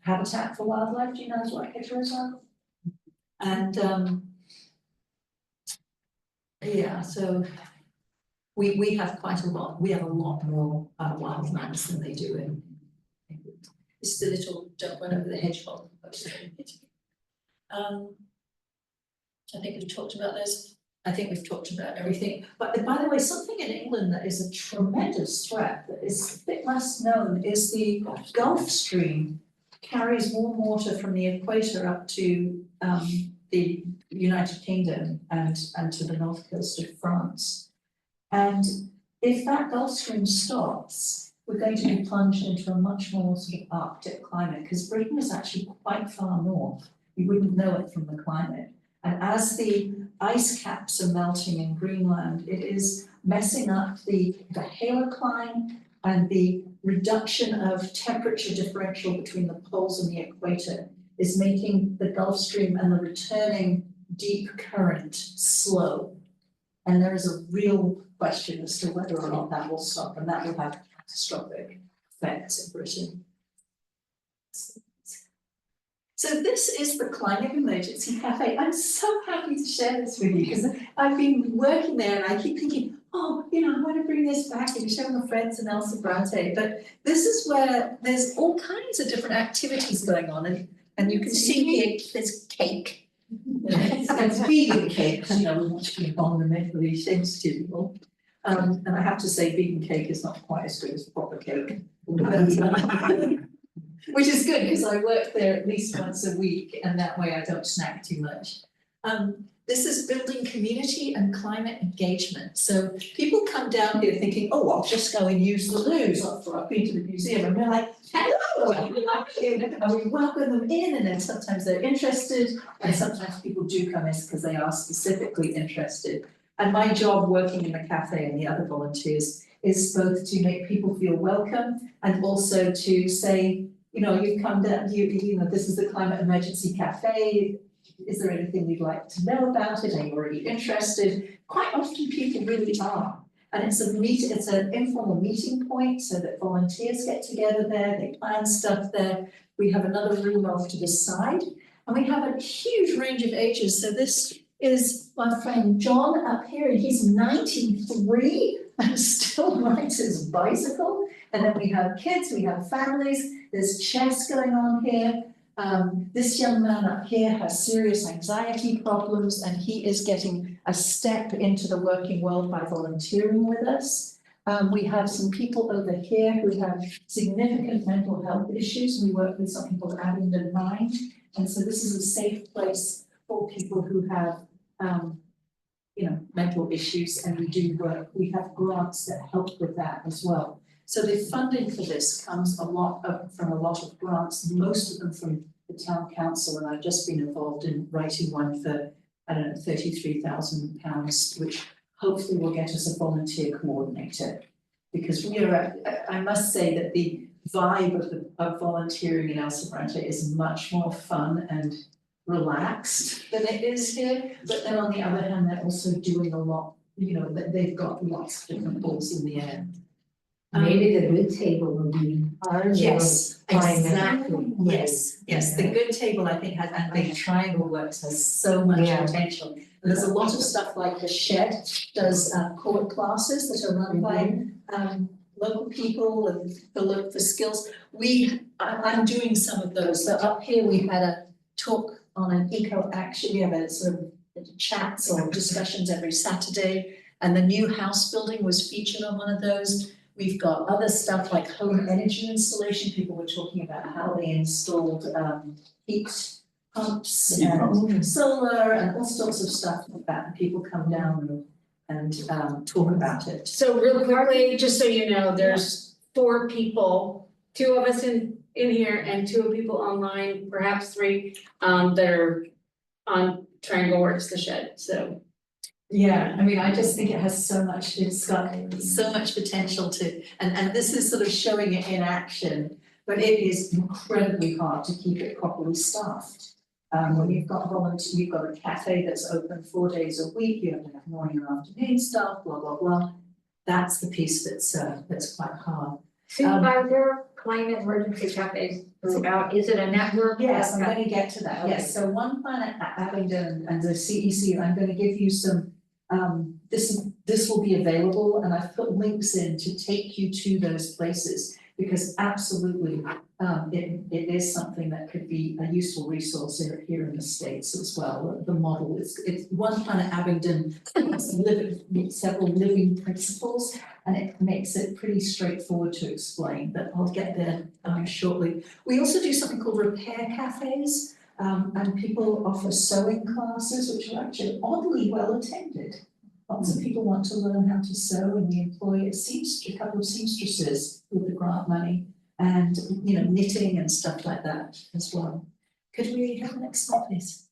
habitat for wildlife. Do you know what hedgerows are? And yeah, so we have quite a lot. We have a lot more wildlands than they do in England. This is the little jump one over the hedgehog. I think we've talked about this. I think we've talked about everything. But by the way, something in England that is a tremendous threat that is a bit less known is the Gulf Stream carries warm water from the equator up to the United Kingdom and to the north coast of France. And if that Gulf Stream stops, we're going to be plunged into a much more sort of Arctic climate, because Britain is actually quite far north. You wouldn't know it from the climate. And as the ice caps are melting in Greenland, it is messing up the halocline, and the reduction of temperature differential between the poles and the equator is making the Gulf Stream and the returning deep current slow. And there is a real question as to whether or not that will stop, and that will have catastrophic effects in Britain. So this is the Climate Emergency Cafe. I'm so happy to share this with you because I've been working there and I keep thinking, oh, I want to bring this back and show my friends in El Sobrante. But this is where there's all kinds of different activities going on, and you can see here there's cake. It's vegan cakes, you know, we want to be environmentally sensitive. And I have to say, vegan cake is not quite as good as proper cake. Which is good, because I work there at least once a week, and that way I don't snack too much. This is building community and climate engagement. So people come down here thinking, oh, I'll just go and use the loos after I've been to the museum. And we're like, hello, and we welcome them in, and then sometimes they're interested, and sometimes people do come in because they are specifically interested. And my job working in the cafe and the other volunteers is both to make people feel welcome and also to say, you know, you've come down, you know, this is the Climate Emergency Cafe. Is there anything you'd like to know about it? Are you already interested? Quite often people really are. And it's an informal meeting point so that volunteers get together there, they plan stuff there. We have another room off to the side, and we have a huge range of ages. So this is my friend John up here, and he's 93 and still rides his bicycle. And then we have kids, we have families, there's chess going on here. This young man up here has serious anxiety problems, and he is getting a step into the working world by volunteering with us. We have some people over here who have significant mental health issues. We work with something called Abingdon Mind, and so this is a safe place for people who have, you know, mental issues, and we have grants that help with that as well. So the funding for this comes from a lot of grants, most of them from the town council, and I've just been involved in writing one for, I don't know, £33,000, which hopefully will get us a volunteer coordinator. Because I must say that the vibe of volunteering in El Sobrante is much more fun and relaxed than it is here. But then on the other hand, they're also doing a lot, you know, they've got lots of different balls in the air. Maybe the good table will be our Yes, climate. exactly. Yes, the good table, I think, and the triangle works has so much Yeah. potential. And there's a lot of stuff like the Shed does core classes that are run by local people and for skills. I'm doing some of those. So up here we had a talk on an eco action. We have a sort of chats or discussions every Saturday, and the new house building was featured on one of those. We've got other stuff like home energy installation. People were talking about how they installed heat pumps and solar and all sorts of stuff like that. And people come down and talk about it. So real quickly, just so you know, there's 4 people, 2 of us in here and 2 people online, perhaps 3, that are on Triangle Works, the Shed, so. Yeah, I mean, I just think it has so much, it's got so much potential and this is sort of showing it in action, but it is incredibly hard to keep it properly staffed. When you've got volunteers, you've got a cafe that's open 4 days a week, you have to have morning and afternoon staff, blah, blah, blah. That's the piece that's quite hard. So are there climate emergency cafes throughout? Is it a network? Yes, I'm going to get to that. Yes, so One Planet at Abingdon and the CEC, I'm going to give you some, this will be available, and I've put links in to take you to those places, because absolutely, it is something that could be a useful resource here in the States as well. The model is, it's One Planet Abingdon, several living principles, and it makes it pretty straightforward to explain, but I'll get there shortly. We also do something called repair cafes, and people offer sewing classes, which are actually oddly well attended. Lots of people want to learn how to sew, and we employ a couple of seamstresses with the grant money, and you know, knitting and stuff like that as well. Could we have the next slide, please?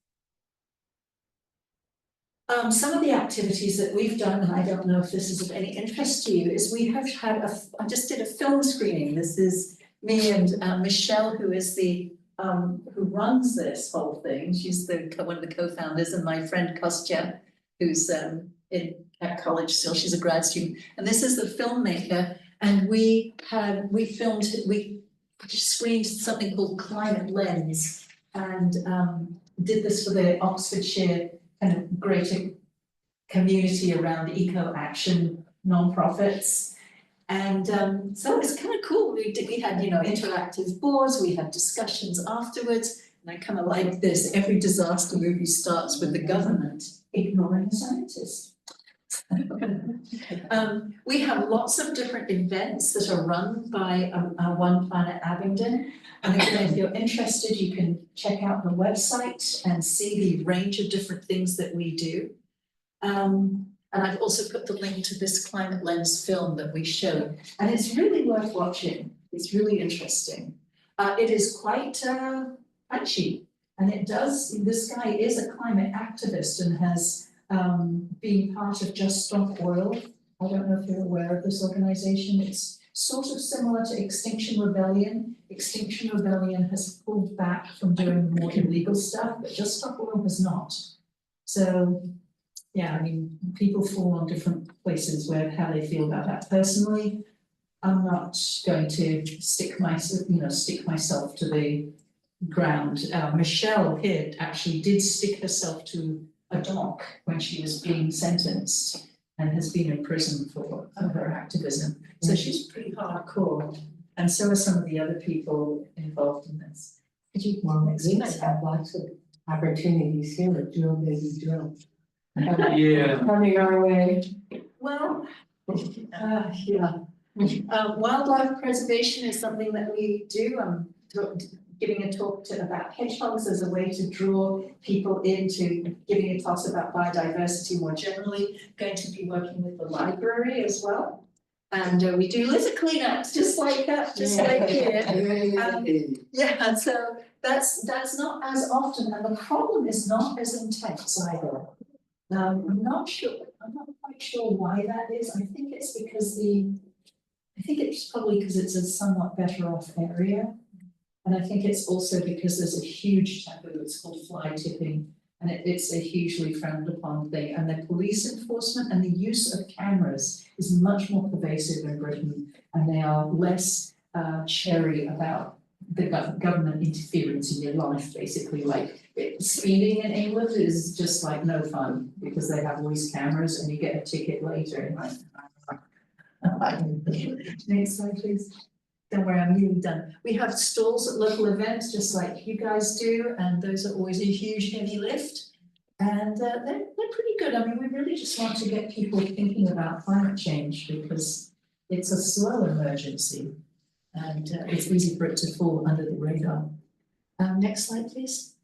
Some of the activities that we've done, and I don't know if this is of any interest to you, is we have had I just did a film screening. This is me and Michelle, who is the who runs this whole thing. She's one of the co-founders, and my friend Kostya, who's at college still. She's a grad student, and this is the filmmaker. And we screened something called Climate Lens, and did this for the Oxfordshire kind of greater community around eco action nonprofits. And so it was kind of cool. We had, you know, interactive boards, we had discussions afterwards, And I kind of like this, every disaster movie starts with the government ignoring the scientists. We have lots of different events that are run by One Planet Abingdon. And again, if you're interested, you can check out the website and see the range of different things that we do. And I've also put the link to this Climate Lens film that we showed, and it's really worth watching. It's really interesting. It is quite punchy, and this guy is a climate activist and has been part of Just Stop Oil. I don't know if you're aware of this organization. It's sort of similar to Extinction Rebellion. Extinction Rebellion has pulled back from doing more illegal stuff, but Just Stop Oil has not. So, yeah, I mean, people fall on different places where how they feel about that. Personally, I'm not going to stick myself to the ground. Michelle Hidd actually did stick herself to a dock when she was being sentenced and has been in prison for her activism. So she's pretty hardcore, and so are some of the other people involved in this. We might have lots of opportunities here with Drill Baby Drill. Yeah. Coming our way. Well, yeah. Wildlife preservation is something that we do. I'm giving a talk about hedgehogs as a way to draw people into giving a talk about biodiversity more generally. Going to be working with the library as well. And we do litter cleanups, just like that, like here. Yeah, and so that's not as often, and the problem is not as intense either. I'm not quite sure why that is. I think it's because probably because it's a somewhat better off area. And I think it's also because there's a huge taboo, it's called fly tipping, and it's a hugely frowned upon thing. And the police enforcement and the use of cameras is much more pervasive in Britain, and they are less chary about the government interference in your life, basically. Like speeding in England is just like no fun because they have all these cameras and you get a ticket later. Next slide, please. Don't worry, I'm nearly done. We have stalls at local events, just like you guys do, and those are always a huge, heavy lift. And they're pretty good. I mean, we really just want to get people thinking about climate change because it's a slow emergency, and it's easy for it to fall under the radar. Next slide, please.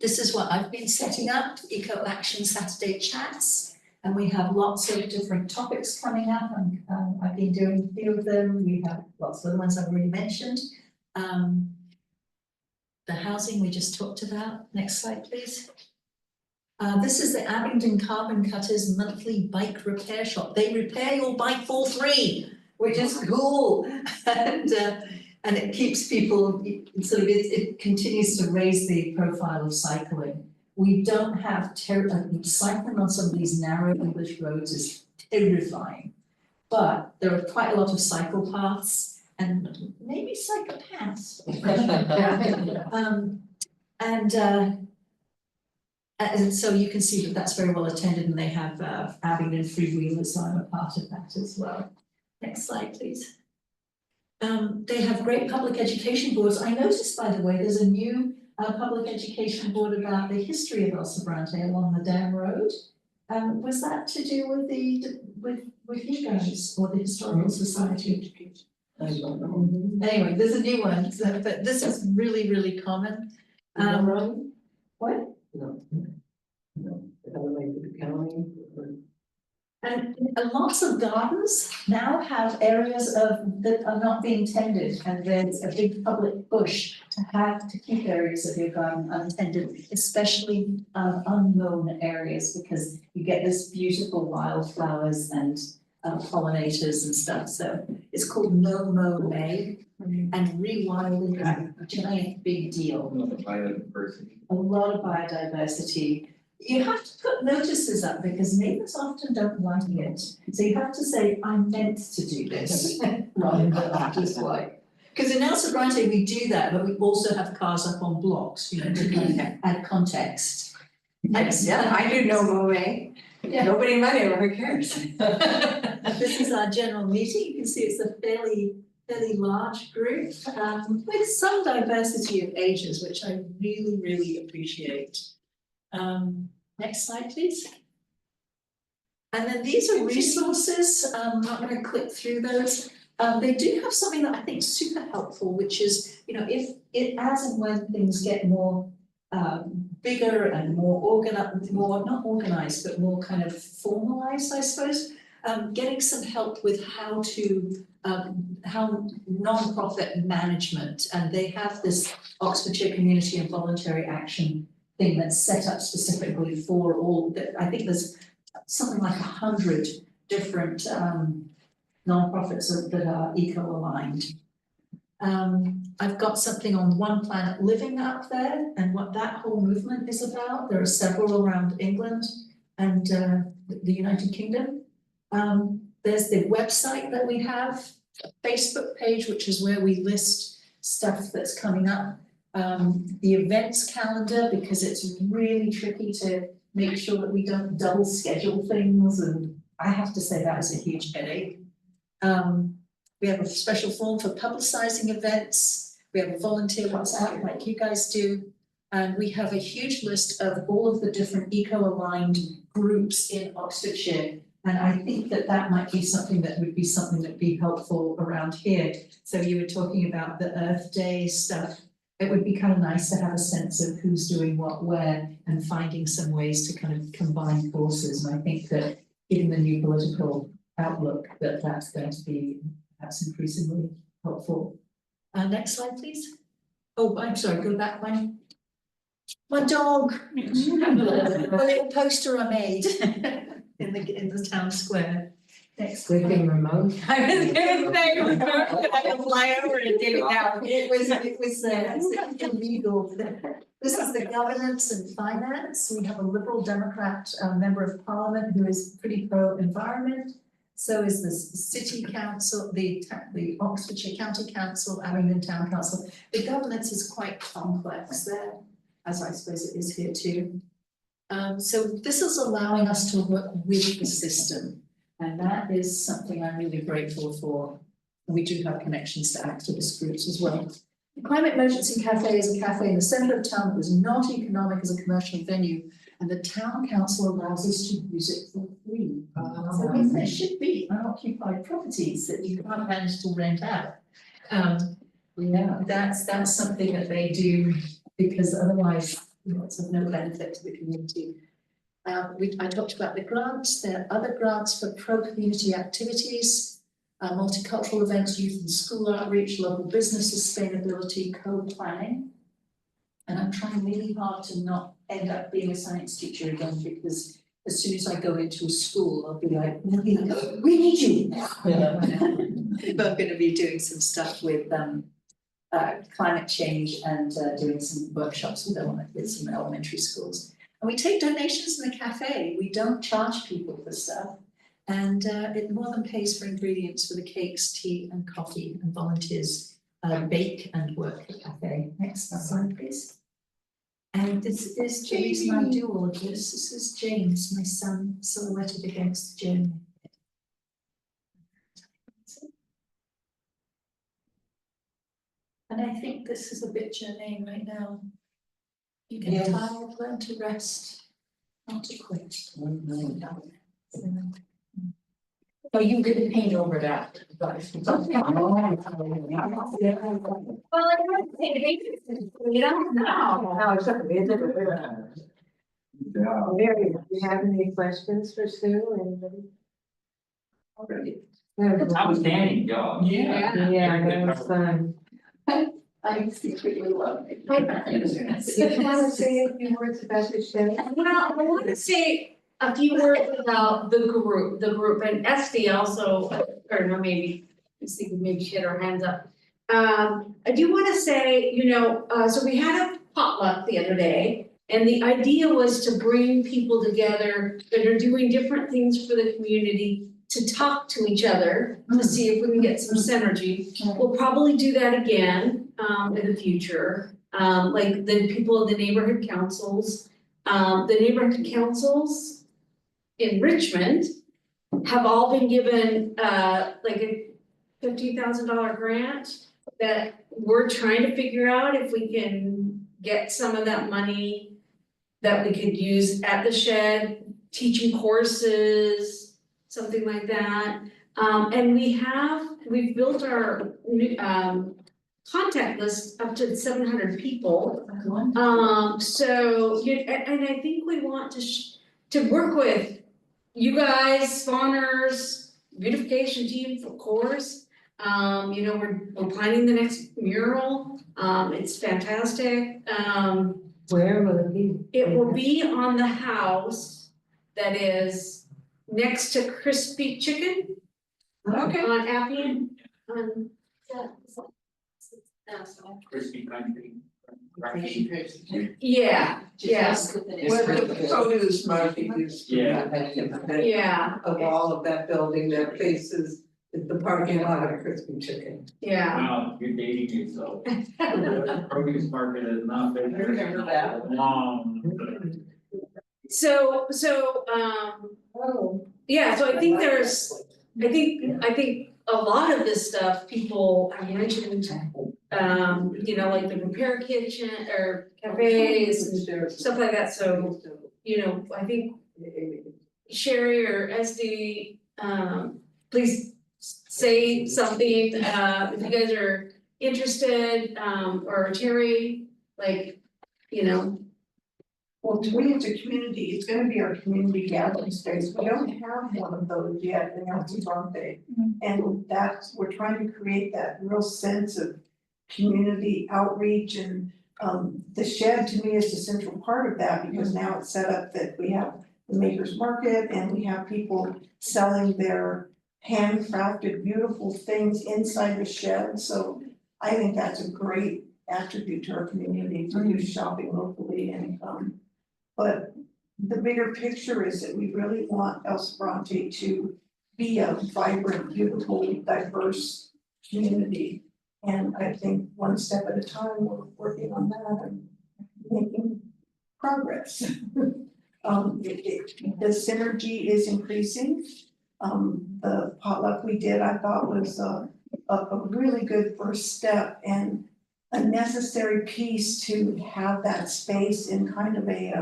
This is what I've been setting up, Eco Action Saturday chats. And we have lots of different topics coming up, and I've been doing a few of them. We have lots of the ones I've already mentioned. The housing we just talked about. Next slide, please. This is the Abingdon Carbon Cutters monthly bike repair shop. They repair your bike for free, which is cool. And it keeps people, it continues to raise the profile of cycling. We don't have cycling on some of these narrow English roads is terrifying, but there are quite a lot of cycle paths and maybe psychopaths. And so you can see that that's very well attended, and they have Abingdon Freewheelers, so I'm a part of that as well. Next slide, please. They have great public education boards. I noticed, by the way, there's a new public education board about the history of El Sobrante along the Dam Road. Was that to do with with you guys or the Historical Society? I don't know. Anyway, there's a new one, but this is really, really common. What? No. And lots of gardens now have areas that are not being tended, and there's a big public push to keep areas of your garden untended, especially unmown areas, because you get this beautiful wildflowers and pollinators and stuff. So it's called No Mow May, and rewilding is a giant big deal. A lot of biodiversity. You have to put notices up because neighbours often don't like it. So you have to say, I meant to do this, rather than just like. Because in El Sobrante we do that, but we also have cars up on blocks, to kind of add context. Yeah, I do No Mow May. Yeah. Nobody in my neighborhood cares. This is our general meeting. You can see it's a fairly fairly large group, with some diversity of ages, which I really, really appreciate. Next slide, please. And then these are resources, I'm not gonna click through those. They do have something that I think is super helpful, which is, you know, if it, as and when things get more bigger and more organized, more, not organized, but more kind of formalized, I suppose. Getting some help with how non-profit management, and they have this Oxfordshire Community and Voluntary Action thing that's set up specifically for all that. I think there's something like 100 different nonprofits that are eco-aligned. I've got something on One Planet Living up there and what that whole movement is about. There are several around England and the United Kingdom. There's the website that we have, a Facebook page, which is where we list stuff that's coming up. The events calendar, because it's really tricky to make sure that we don't double schedule things, and I have to say that is a huge headache. We have a special form for publicizing events. We have a volunteer WhatsApp like you guys do. And we have a huge list of all of the different eco-aligned groups in Oxfordshire. And I think that that might be something that would be helpful around here. So you were talking about the Earth Day stuff. It would be kind of nice to have a sense of who's doing what where and finding some ways to kind of combine forces. And I think that given the new political outlook, that that's going to be perhaps increasingly helpful. Next slide, please. Oh, I'm sorry, go back one. My dog. A little poster I made in the town square. Next. Good thing remote. I was gonna say, I can fly over and take it down. It was illegal. This is the governance and finance. We have a Liberal Democrat member of parliament who is pretty pro-environment. So is the city council, the Oxfordshire County Council, Abingdon Town Council. The governance is quite complex there, as I suppose it is here too. So this is allowing us to work with the system. And that is something I'm really grateful for. We do have connections to activist groups as well. The Climate Emergency Cafe is a cafe in the centre of town that was not economic as a commercial venue, and the town council allows us to use it for free. So there should be unoccupied properties that you can't manage to rent out. Yeah, that's something that they do because otherwise it's of no benefit to the community. I talked about the grants. There are other grants for pro-community activities, multicultural events, youth and school outreach, local business sustainability, co-planning. And I'm trying really hard to not end up being a science teacher again, because as soon as I go into a school, I'll be like, we need you. Yeah. I'm going to be doing some stuff with climate change and doing some workshops with some elementary schools. And we take donations in the cafe. We don't charge people for stuff. And it more than pays for ingredients for the cakes, tea and coffee, and volunteers bake and work at the cafe. Next slide, please. And this is the reason I do all of this. This is James, my son, silhouetted against the journey. And I think this is a bit your name right now. You get tired, learn to rest, not to quit. So you didn't paint over that. Well, I don't think we don't know. No, it's okay. Mary, do you have any questions for Sue? Anybody? Already. Outstanding job. Yeah, that was fun. I secretly love it. Do you want to say a few words about the show? Well, I want to say a few words about the group, and Esty also, or no, maybe, let's see, maybe she had her hands up. I do want to say, so we had a potluck the other day, and the idea was to bring people together that are doing different things for the community to talk to each other, to see if we can get some synergy. We'll probably do that again in the future, like the people in the neighborhood councils. The neighborhood councils in Richmond have all been given like a $15,000 grant that we're trying to figure out if we can get some of that money that we could use at the shed, teaching courses, something like that. And we've built our new, contact list up to 700 people. So, and I think we want to work with you guys, spawners, beautification team, of course. We're planning the next mural, it's fantastic, Where will it be? it will be on the house that is next to Crispy Chicken. Okay. On Appian, Crispy country. yeah, yeah, Where the produce market used to be, Yeah. yeah, of all of that building that faces the parking lot of Crispy Chicken. yeah. Wow, you're dating yourself. Produce market is not big. I remember that. So, yeah, so I think I think a lot of this stuff, people have mentioned, like the repair kitchen or cafes and stuff like that, so, I think Sherry or SD, please say something, if you guys are interested, or Terry, Well, to me, it's a community, it's gonna be our community gathering space, we don't have one of those yet in El Segundo. And we're trying to create that real sense of community outreach and, the shed to me is the central part of that, because now it's set up that we have the Makers Market and we have people selling their handcrafted beautiful things inside the shed, so I think that's a great attribute to our community to do shopping locally and, but the bigger picture is that we really want El Sobrante to be a vibrant, beautiful, diverse community. And I think one step at a time, we're working on that and making progress. The synergy is increasing. The potluck we did, I thought was a really good first step and a necessary piece to have that space in kind of a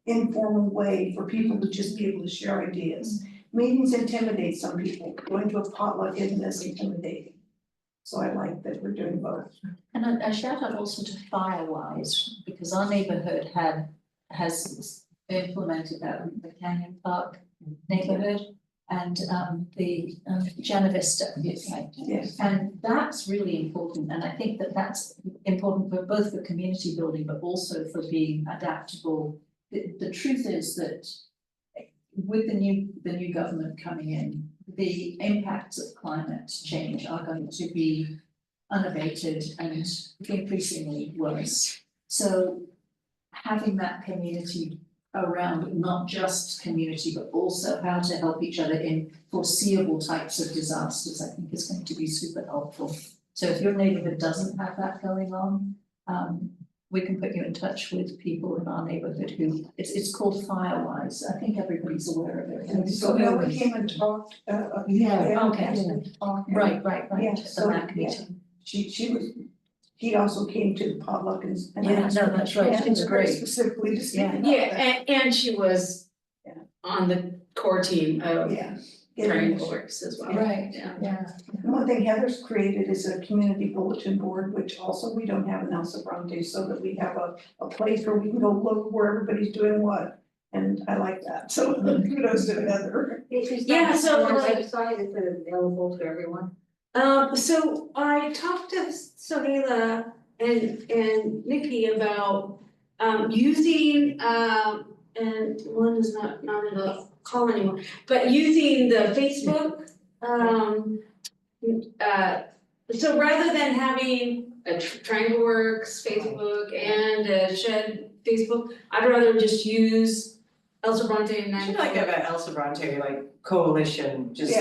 informal way for people to just be able to share ideas. Meetings intimidate some people, going to a potluck isn't as intimidating. So I like that we're doing both. And a shout out also to Firewise, because our neighborhood has implemented that in the Canyon Park neighborhood and the Jana Vista. Yes. And that's really important, and I think that that's important for both for community building, but also for being adaptable. The truth is that with the new government coming in, the impacts of climate change are going to be unabated and increasingly worse. So having that community around, not just community, but also how to help each other in foreseeable types of disasters, I think is going to be super helpful. So if your neighborhood doesn't have that going on, we can put you in touch with people in our neighborhood who, it's called Firewise. I think everybody's aware of it. And so Ellie came and talked, Okay. Right. Right, Yeah, at the so, MAC yeah. meeting. He also came to the potluck and. Yeah, no, that's right, Yeah, it's great. Specifically to speak about that. Yeah, and she was on the core team of Yeah. Triangle Works as well. Right, Yeah. yeah. One thing Heather's created is a community bulletin board, which also we don't have in El Sobrante, so that we have a place where we can go look where everybody's doing what. And I like that, so kudos to Heather. Yeah, so like, website, is it available to everyone? so I talked to Sohela and Nikki about using and one is not in the call anymore, but using the Facebook so rather than having a Triangle Works Facebook and a Shed Facebook, I'd rather just use El Sobrante and Should like have a El Sobrante coalition, just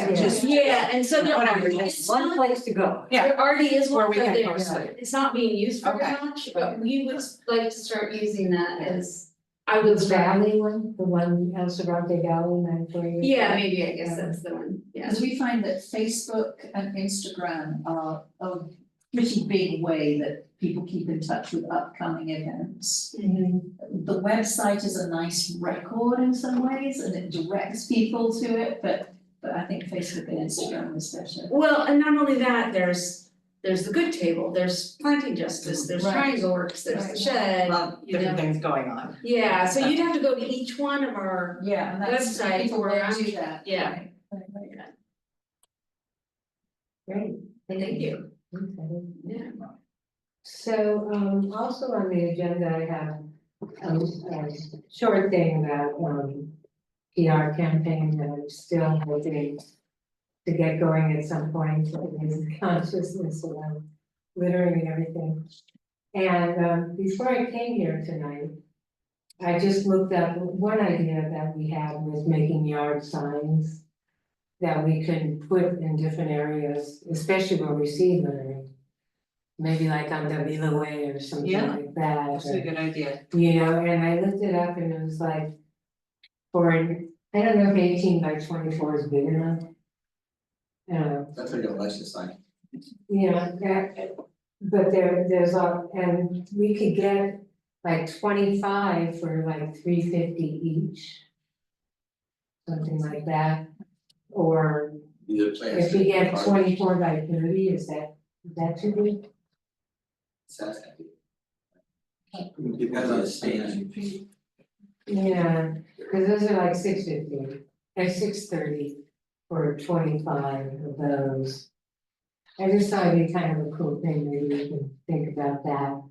yeah, and so there Whatever, already just is One one, place to go. Yeah. there already is Where one, we but can there, post it. it's not being used very Okay. much, but we would like to start using that as I would The start, Valley one, the one El Cerrante Valley, that's where you. yeah, maybe, I guess that's the one, yeah. Because we find that Facebook and Instagram are a pretty big way that people keep in touch with upcoming events. The website is a nice record in some ways and it directs people to it, but I think Facebook and Instagram is better. Well, and not only that, there's the Good Table, there's Planting Justice, there's Right. Triangle Works, there's the Right. Shed, Well, you different know. things going on. Yeah, so you'd have to go to each one of our, Yeah, and that's, Website people where don't I'm- do that. yeah. Right, right, right. Great, thank you, okay. yeah. So, also on the agenda, I have a short thing about, PR campaign that I'm still hoping to get going at some point, to raise the consciousness around littering and everything. And, before I came here tonight, I just looked up, one idea that we had was making yard signs that we can put in different areas, especially where we see littering. Maybe like on Davila Way or something Yeah, like that. That's a good idea. You know, and I looked it up and it was like, I don't know if 18 by 24 is big enough. That's like a election sign. You know, but there's and we could get like 25 for like $3.50 each. Something like that, or Either if you get 24 by 30, is that too big? Sounds happy. Depends on the stand. Yeah, cause those are like $6.50, and $6.30 for 25 of those. I just thought it'd be kind of a cool thing, maybe we can think about that.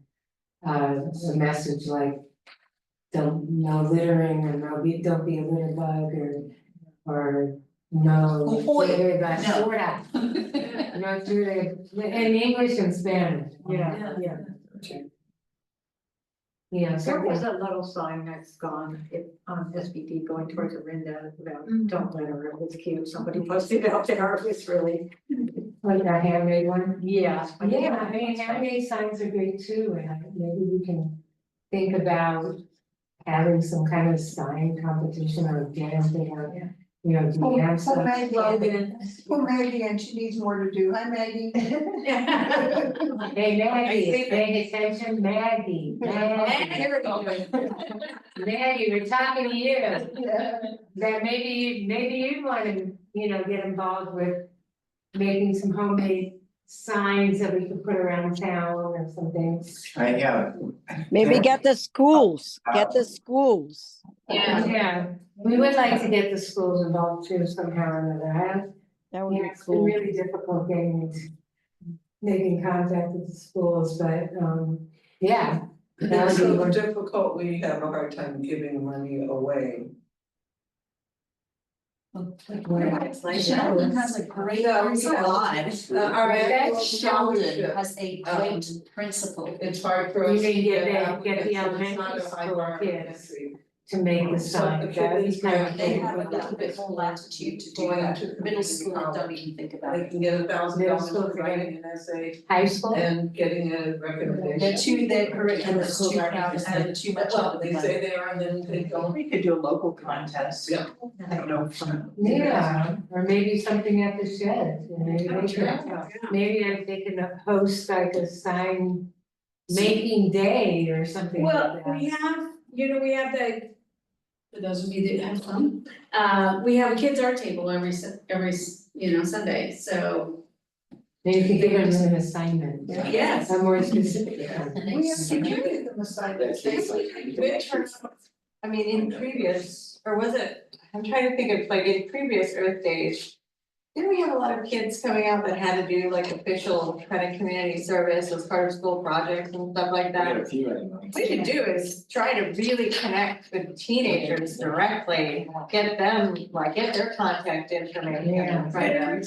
A message like, no littering, or don't be a litter bug, or no. litter by No. sorta. No, in English and Spanish. Yeah. Yeah. Yeah, There was so, a little sign that's gone, on SBD going towards Orinda about don't litter, it was cute, somebody posted it out there, it was really. like a handmade one. Yeah. Yeah, I mean, handmade signs are great too, and maybe we can think about having some kind of sign competition or dancing or, you know, dance. Poor Maggie, and she needs more to do. Hi, Maggie. Hey Maggie, pay attention, Maggie, Maggie. Maggie, we're talking to you. That maybe you'd wanna, get involved with making some homemade signs that we could put around town or something. I have. Maybe get the schools. Yeah, we would like to get the schools involved too somehow or another. That would be It's been cool. really difficult making contact with the schools, but, yeah. That It's would be so one. difficult, we have a hard time giving money away. Sheldon has a great. Yeah, principle. yeah. Our annual Sheldon scholarship, has a great principle. It's hard for You us to mean get get the applicants, it's elementary not a high school bar kids entry. to make the So sign, the that kids is kind of. They have a little bit more latitude to do Going that. to Middle school, college. don't even think about They it. can get $1,000 Middle school for for writing an essay High school? and getting a recommendation. Their curriculum is too crowded and too much. Well, they say they are, and then they don't. We could do a local contest. Yeah. I don't know. Yeah, or maybe something at the shed, maybe if they can host like a sign making day or something like Well, that. we have for those of you that have fun, we have a kids art table every Sunday, so. Maybe you could give them an assignment. Yes. A more specific. We have to give them a sign that says like. I mean, in previous, or was it, I'm trying to think of like in previous Earth Days. Didn't we have a lot of kids coming out that had to do like official kind of community service as part of school projects and stuff like We got that? a few right now. What we should do is try to really connect with teenagers directly, get their contact information. Yeah. Right.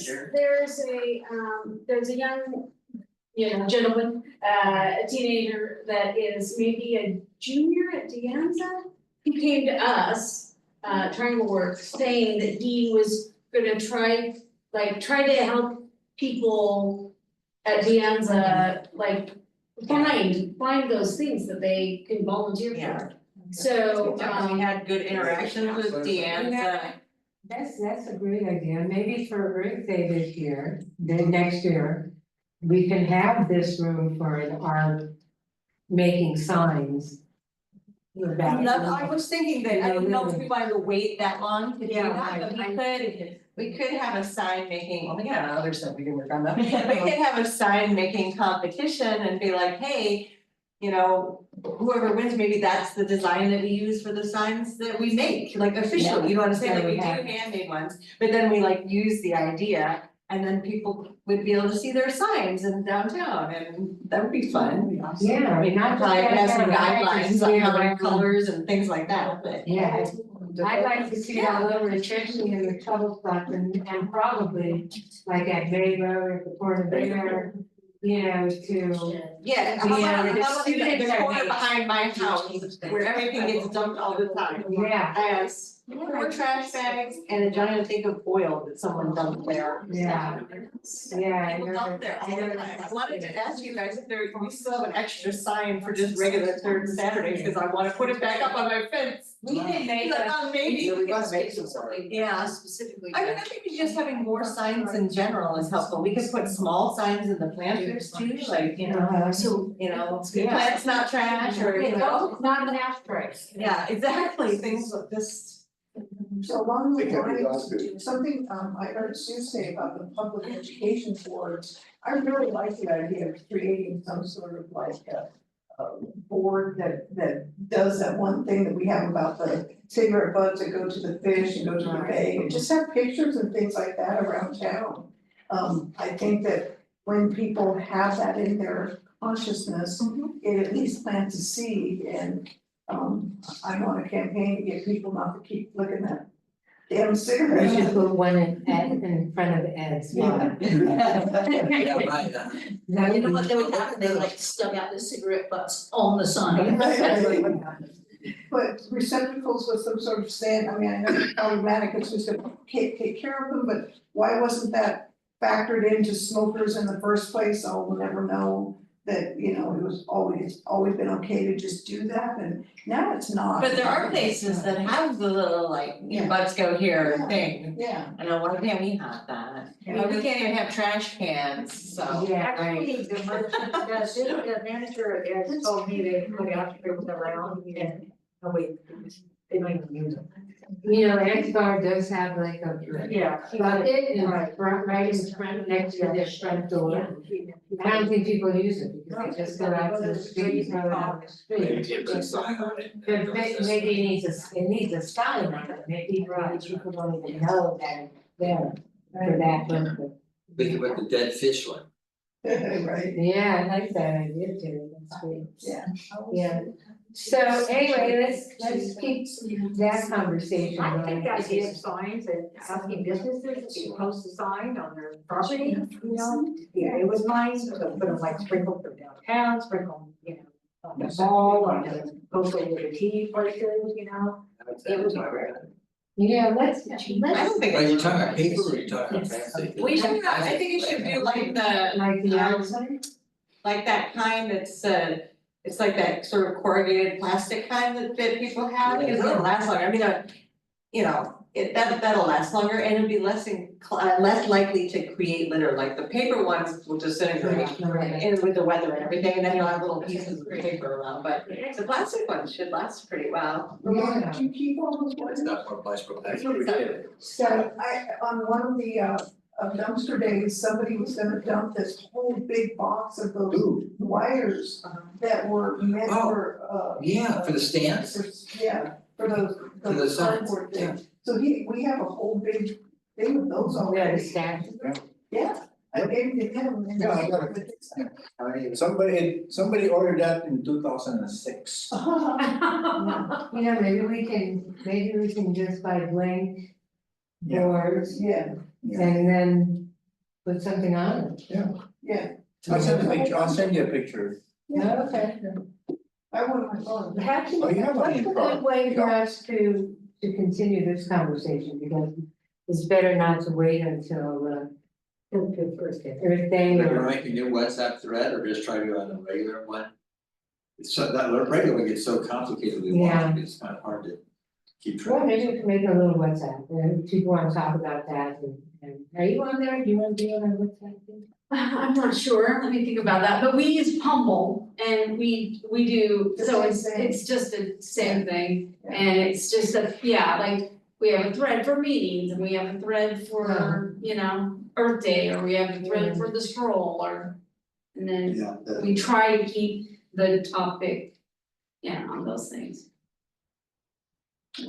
There's a young, gentleman, a teenager that is maybe a junior at De Anza. He came to us, Triangle Works, saying that he was gonna try to help people at De Anza, find those things that they can volunteer for. So, We had good interactions with Deanne, That's a great idea, maybe for Earth Day this year, then next year, we can have this room for our making signs. About. I was thinking that, I don't know if we wanted to wait that long to do that, but we could have a sign making, well, we got other stuff we can work on that. We could have a sign making competition and be like, hey, you know, whoever wins, maybe that's the design that we use for the signs that we make, like officially, you know what I'm saying, like we do handmade ones, but then we like use the idea. And then people would be able to see their signs in downtown, and that would be fun. Yeah, I mean, not like have some guidelines on how many colors and things like that, but. Yeah, I'd like to see it all over, especially in the trouble spots and probably like at Bay Road, at the corner there, you know, to. Yeah, how about the corner behind my house, where everything gets dumped all the time. Yeah. As 4 trash bags and a giant thing of oil that someone dumped there. Yeah. Yeah. People dump there all the time. I wanted to ask you guys if we still have an extra sign for just regular third Saturdays, because I wanna put it back up on my fence. We can make Like, a. maybe. Yeah, we gotta make some sort of- Yeah. Specifically. I mean, I think just having more signs in general is helpful. We could put small signs in the planters too, like, you know, So, plants not trash or, you know. It's not an ashtray. Yeah, exactly, things like this. So along They the can be lines, good. something I heard Sue say about the public education boards, I really like the idea of creating some sort of like a board that does that one thing that we have about the cigarette butts that go to the fish and go to the bay, and just have pictures and things like that around town. I think that when people have that in their consciousness, it at least plants a seed, and I'm on a campaign to get people not to keep looking at damn We cigarettes. should put one in front of Ed's. Yeah, right, Now, you know what, they would happen, they like stuck out the cigarette butts on the sign. But receptacles with some sort of stand, I mean, I know it's problematic, it's just a take care of them, but why wasn't that factored into smokers in the first place? Oh, we'll never know that, you know, it was always been okay to just do that, and now it's not. But there are places that have the little like, your butts go here thing. Yeah. I know, why can't we have that? Well, we can't even have trash cans, so. Yeah, Actually, the manager has told me they put ashtrays around and, oh wait, they don't even use them. You know, Ed's bar does have like a. Yeah. Bucket in front, right in front, next to their front door. I don't think people use it because they just go out to the street, throw it out the Maybe street. give us a sign on it. But maybe it needs a sign on it, maybe people don't even know that it's there for that purpose. We could put the dead fish one. Right. Yeah, I like that idea too, that's great. Yeah. Yeah, so anyway, let's keep that conversation I going. think the idea of signs and asking businesses to post a sign on their property, you know, yeah, it was nice, so put them like sprinkle them downtown, sprinkle, you know, on the mall, on the, post over the tea places, you know. It would be great. Yeah, let's. I don't think. Are you talking about paper or are you talking about fancy? We should, I think it should be like the, Like the outside? like that kind that's, it's like that sort of corrugated plastic kind that people have, because it'll last longer, I mean, you know, that'll last longer and it'll be less likely to create litter, like the paper ones will disintegrate. And with the weather and everything, and then you'll have little pieces of paper around, but the plastic ones should last pretty well. Yeah. Do you keep all those ones? It's not more plastic. So on one of the dumpster days, somebody was gonna dump this whole big box of those wires that were meant for Yeah, for the stands. For those signs, cardboard things. So we have a whole big thing of those Yeah, the already. stand. Yeah, I gave it to him. Yeah, I got it. Somebody ordered that in 2006. You know, maybe we can just buy blank boards Yeah, and then put something on it. yeah. I'll send you a picture. Yeah, okay. I want my phone. What's Oh, you have one a in good front. way for us to continue this conversation, because it's better not to wait until Earth Day We're gonna or. make a new WhatsApp thread or just try to go on a regular one? So that regular one gets so complicated, it's kind of hard to keep track. Well, maybe we can make a little WhatsApp, and if people wanna talk about that, and are you on there, do you wanna be on a WhatsApp? I'm not sure, let me think about that, but we use Humble and we do, so it's just the same thing. And it's just like, we have a thread for meetings and we have a thread for, you know, Earth Day, or we have a thread for the stroll, or. And then we try to keep the topic, on those things.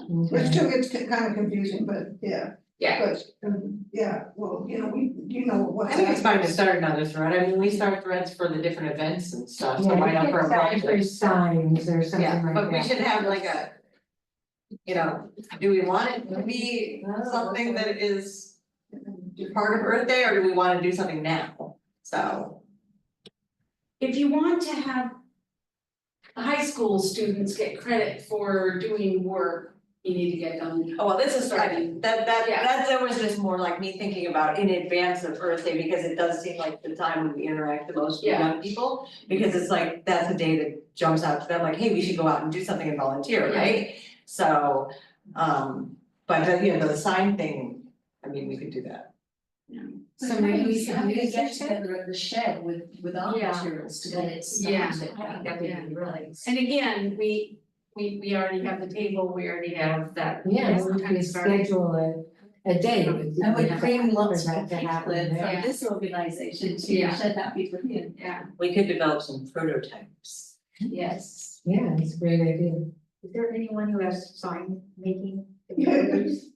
Which still gets kind of confusing, but yeah. Yeah. But, well, you know what. I think it's fine to start another thread, I mean, we start threads for the different events and stuff, so why not for a project? Or signs or something like that. But we should have like a, do we want it to be something that is part of Earth Day, or do we wanna do something now? So. If you want to have high school students get credit for doing work, you need to get them. Oh, well, this is, that was just more like me thinking about in advance of Earth Day, because it does seem like the time when we interact the most with young people. Because it's like, that's the day that jumps out to them, like, hey, we should go out and do something and volunteer, right? So, but the sign thing, I mean, we could do that. So maybe we can get together at the shed with our materials to get it started. I think that would be really. And again, we already have the table, we already have that. Yeah, we kind can of started. schedule a day. And we bring lots for of that to people happen in there. from this organization to shed that people in. Yeah, We could develop some prototypes. yes. Yeah, it's a great idea. Is there anyone who has sign making abilities?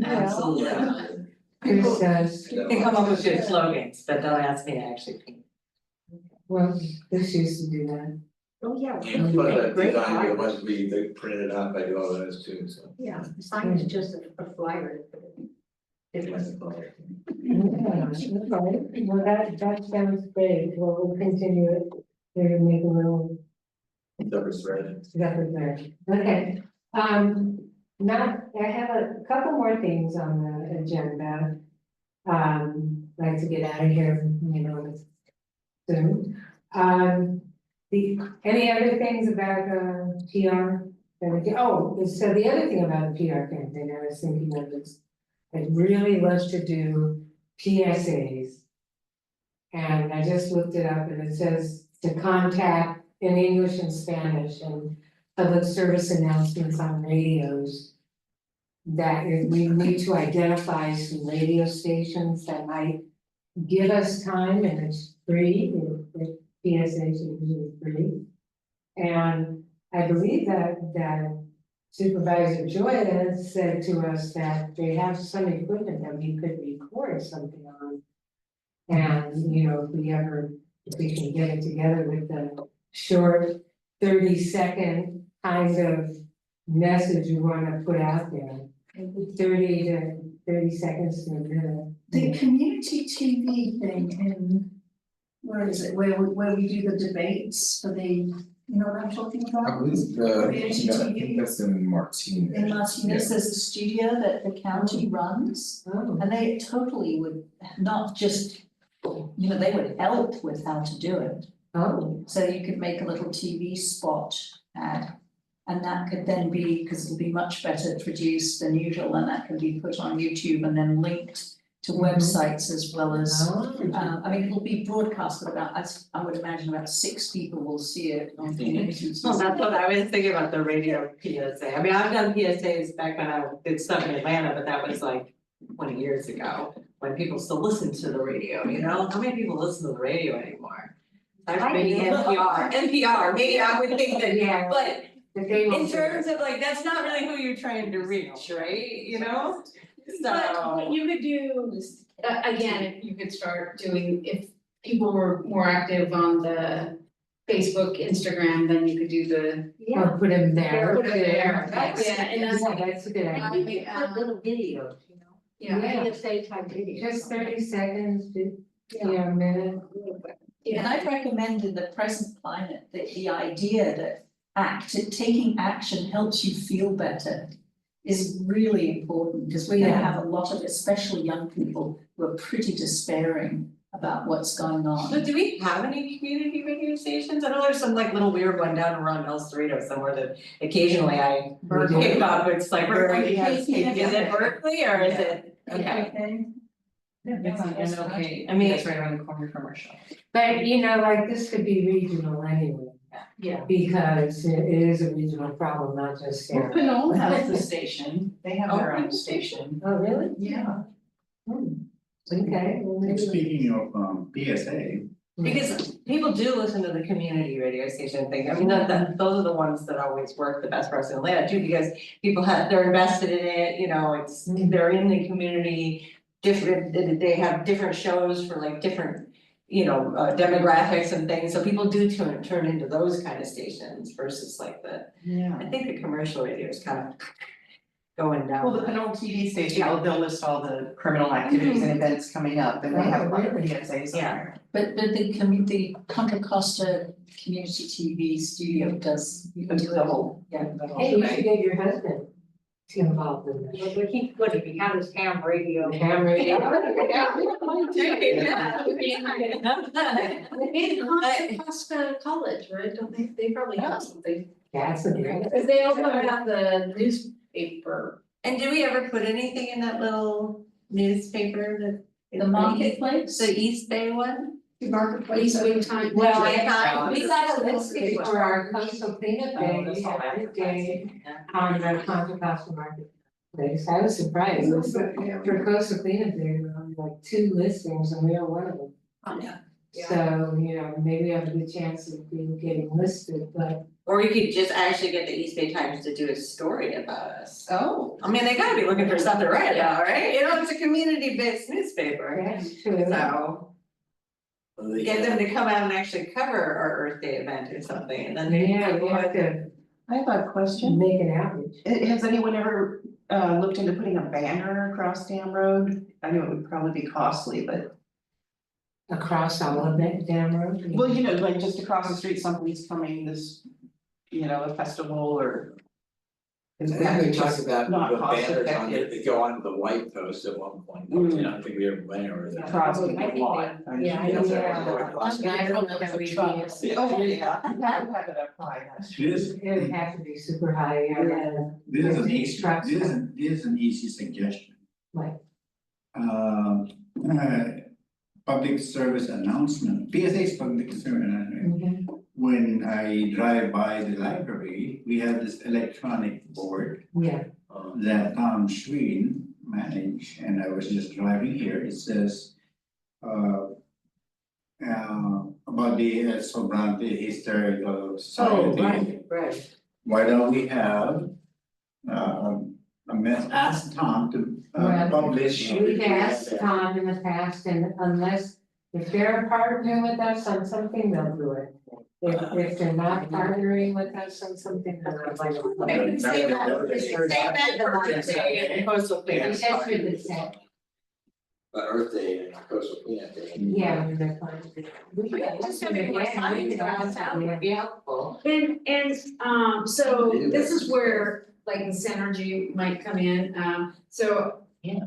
Absolutely. Chris does, They come up with good slogans, but don't ask me to actually paint. well, this used to do that. Oh, yeah. But that Great design, flyer. it must be, they printed it out, I do all those too, so. Yeah, the sign is just a flyer. It wasn't. Yeah, okay, well, that sounds great, well, we'll continue it, maybe make a little Separate thread. separate there, okay. Now, I have a couple more things on the agenda. Like to get out of here, soon. Any other things about PR? So the other thing about the PR campaign I was thinking of is, I'd really love to do PSAs. And I just looked it up and it says to contact in English and Spanish and public service announcements on radios. That we need to identify some radio stations that might give us time, and it's free, the PSAs are usually free. And I believe that Supervisor Joya said to us that they have some equipment that we could record something on. And, if we can get it together with the short 30-second kind of message we wanna put out there. 30 to 30 seconds to a minute. The community TV thing in, where is it, where we do the debates for the, what I'm talking about? I believe Community I TV. think that's in Martinez. In Martinez, there's a studio that the county runs, Oh, and they totally would not just, they would help with how to do it. oh, So you could make a little TV spot ad. And that could then be, because it'll be much better produced than usual, and that can be put on YouTube and then linked to websites as well as, it'll be broadcasted about, I would imagine about 6 people will see it on community. Well, that's what I was thinking about the radio PSA. I mean, I've done PSAs back when I did stuff in Atlanta, but that was like 20 years ago. When people still listen to the radio, how many people listen to the radio anymore? Maybe NPR, maybe I would think that, but. In terms of that's not really who you're trying to reach, right? But you could do, again, you could start doing, if people were more active on the Facebook, Instagram, then you could do the. Or put them there. Put them there. That's- Yeah, and that's- that's a good idea. Put little videos, Yeah. PSA type videos. Just 30 seconds to, a minute. And I'd recommend in the present climate that the idea that taking action helps you feel better is really important, because we're gonna have a lot of, especially young people, who are pretty despairing about what's going on. So do we have any community radio stations? I know there's some like little weird one down around El Cerrito somewhere that occasionally I pick up, it's like, where Berkeley has is it Berkeley or is it? Okay. It's on MLK, I mean- it's right around the corner from our shop. But you know, like this could be regional anyway. Yeah. Because it is a regional problem, not just Well, here. Pinole has the station, they have their own station. Oh, really? Yeah. Okay. Well, maybe- Speaking of PSA, Because people do listen to the community radio station thing, I mean, those are the ones that always work the best for us in Atlanta too, because people they're invested in it, you know, they're in the community. They have different shows for like different, you know, demographics and things, so people do turn into those kind of stations versus like Yeah. I think the commercial radio is kind of going down. Well, the Pinole TV station, they'll list all the criminal activities and events coming up, and they have a lot of PSAs on there. But the Contra Costa Community TV studio does the whole, Hey, you should get your husband to involved in this. What if he had his ham radio? Ham radio. Maybe Contra Costa College, right? Don't they probably have something. That's a great. Because they also have the newspaper. And do we ever put anything in that little newspaper that? the marketplace. The East Bay one? The marketplace. Eastwood Times. Well, We got a listing for our coastal cleanup day, we have every day on the Contra Costa Marketplace. I was surprised, it was for coastal cleanup day, there were only like 2 listings and we are one of them. Yeah. So, you know, maybe we have a good chance of being getting listed, but. Or we could just actually get the East Bay Times to do a story about us. Oh. I mean, they gotta be looking for something to write about, right? You know, it's a community-based newspaper, That's true. so get them to come out and actually cover our Earth Day event or something, and then they. Yeah, we have to I have a question. make an outreach. Has anyone ever looked into putting a banner across Dam Road? I know it would probably be costly, but. Across all of that Dam Road. Well, you know, like just across the street, somebody's coming this, you know, a festival or. I think we talked about Not the cost banners on it, effective. they go on the White Post at one point, but you know, I think we ever went over that. Across the I think lot. Yeah, I Yeah, know, so yeah. it's across the- I don't know that we can. Oh, yeah, that would have it up high. this, It would have to be super high, yeah. this is an These easy, trucks. this is an easy suggestion. Right. Public service announcement, PSA is public service announcement. Mhm. When I drive by the library, we have this electronic board Yeah, that Tom Schween managed, and I was just driving here, it says. About the Sobrante Historical oh, Society. right. Why don't we have ask Tom to Well, publish. We've asked Tom in the past, and unless, if they're partnering with us on something, they'll do it. If they're not partnering with us on something, they'll not. Maybe say that the Earth Day and coastal cleanup. That's what it said, Earth Day and Coastal Cleanup Day. yeah, when they're partnering. We could Just do have it more again, signs we could around also town do would it. be helpful. And so this is where like the synergy might come in, so. Yeah.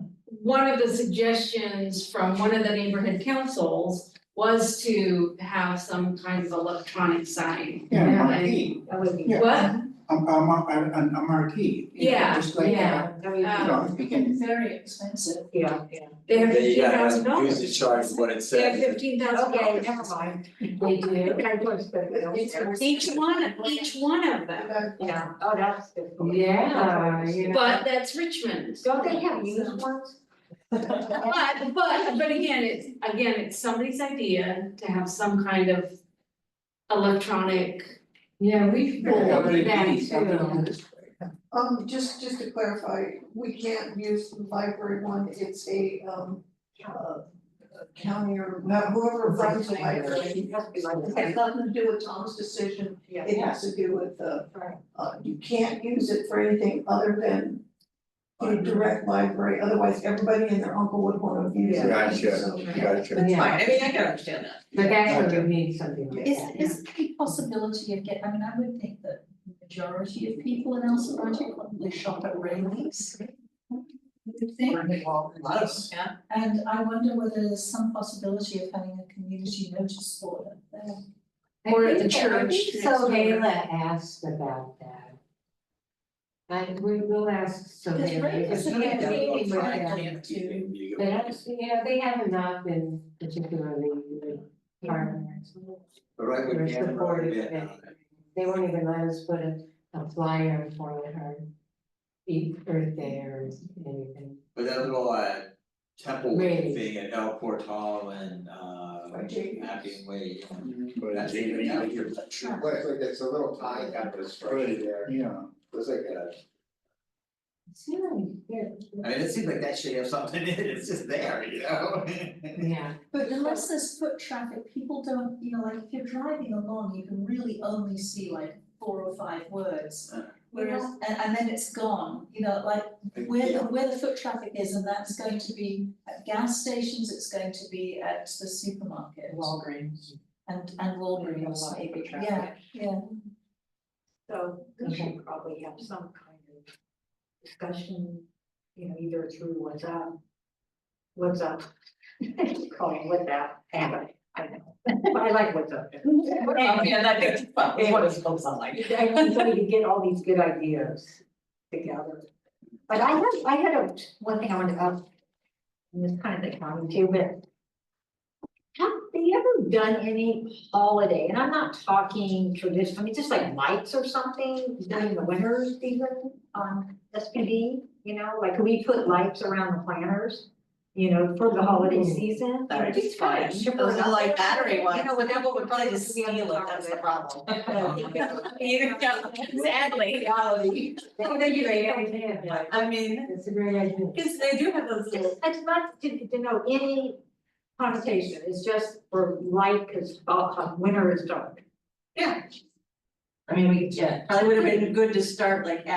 One of the suggestions from one of the neighborhood councils was to have some kind of electronic sign. Yeah, Yeah. marquee, That would be. Yeah. What? a marquee. you know, Yeah, just like Yeah. that. You know, we can- Very expensive. Yeah. They have Then you $15,000. gotta use the chart of what it They have says. $15,000. Never mind. They do. Each one of them, Yeah, oh, that's good. Yeah, you know. but that's Richmond. Don't they have used ones? But again, it's somebody's idea to have some kind of electronic. Yeah, we've been over that too. Just to clarify, we can't use the library one, it's a county or whoever runs the library. It has nothing to do with Tom's decision, it has to do with you can't use it for anything other than a direct library, otherwise everybody and their uncle would wanna use it. Gotcha, So- gotcha. That's fine, I mean, I can understand that. But that's what we need something like Is that. is there a possibility of I mean, I would think that the majority of people in El Salvador probably shop at Rayleigh's. you think? Yeah. And I wonder whether there's some possibility of having a community notice board up there. Or at the I church. think Sohaila asked about that. And we'll ask Sohaila, because we had a meeting with them. But they have not been particularly partners. But right We're with Cameron, supportive, yeah, and they won't even let us put a flyer for her Earth Day or anything. but that little temple Really? thing at El Portal and Appian Way. That's Like it's a little tie kind of a structure there. Yeah. Looks like a. It's really good. I mean, it seems like that should have something in it, it's just there, you know? Yeah. But unless there's foot traffic, people don't, like if you're driving along, you can really only see like 4 or 5 words. Whereas, and then it's gone, like where the foot traffic is, and that's going to be at gas stations, it's going to be at the supermarket. Walgreens. And Walgreens, maybe, yeah. So we should probably have some kind of discussion, either through WhatsApp. Call it WhatsApp, I know, but I like WhatsApp. Yeah, that is fun, it's what it's called, something. I want somebody to get all these good ideas together. But I had one thing I wanted to ask, and this kind of thing on too, but have they ever done any holiday, and I'm not talking traditional, I mean, just like lights or something during the winter season on SPD, like could we put lights around the planters? For the holiday season. That would be Just kinda fun. chipper Those it are up like there. battery ones. With People would probably everyone just steal it, that's the problem. Sadly. I mean, It's a great idea. because they do have those little. It's not to denote any connotation, it's just for light, because winter is dark. Yeah. I mean, probably would have been good to start like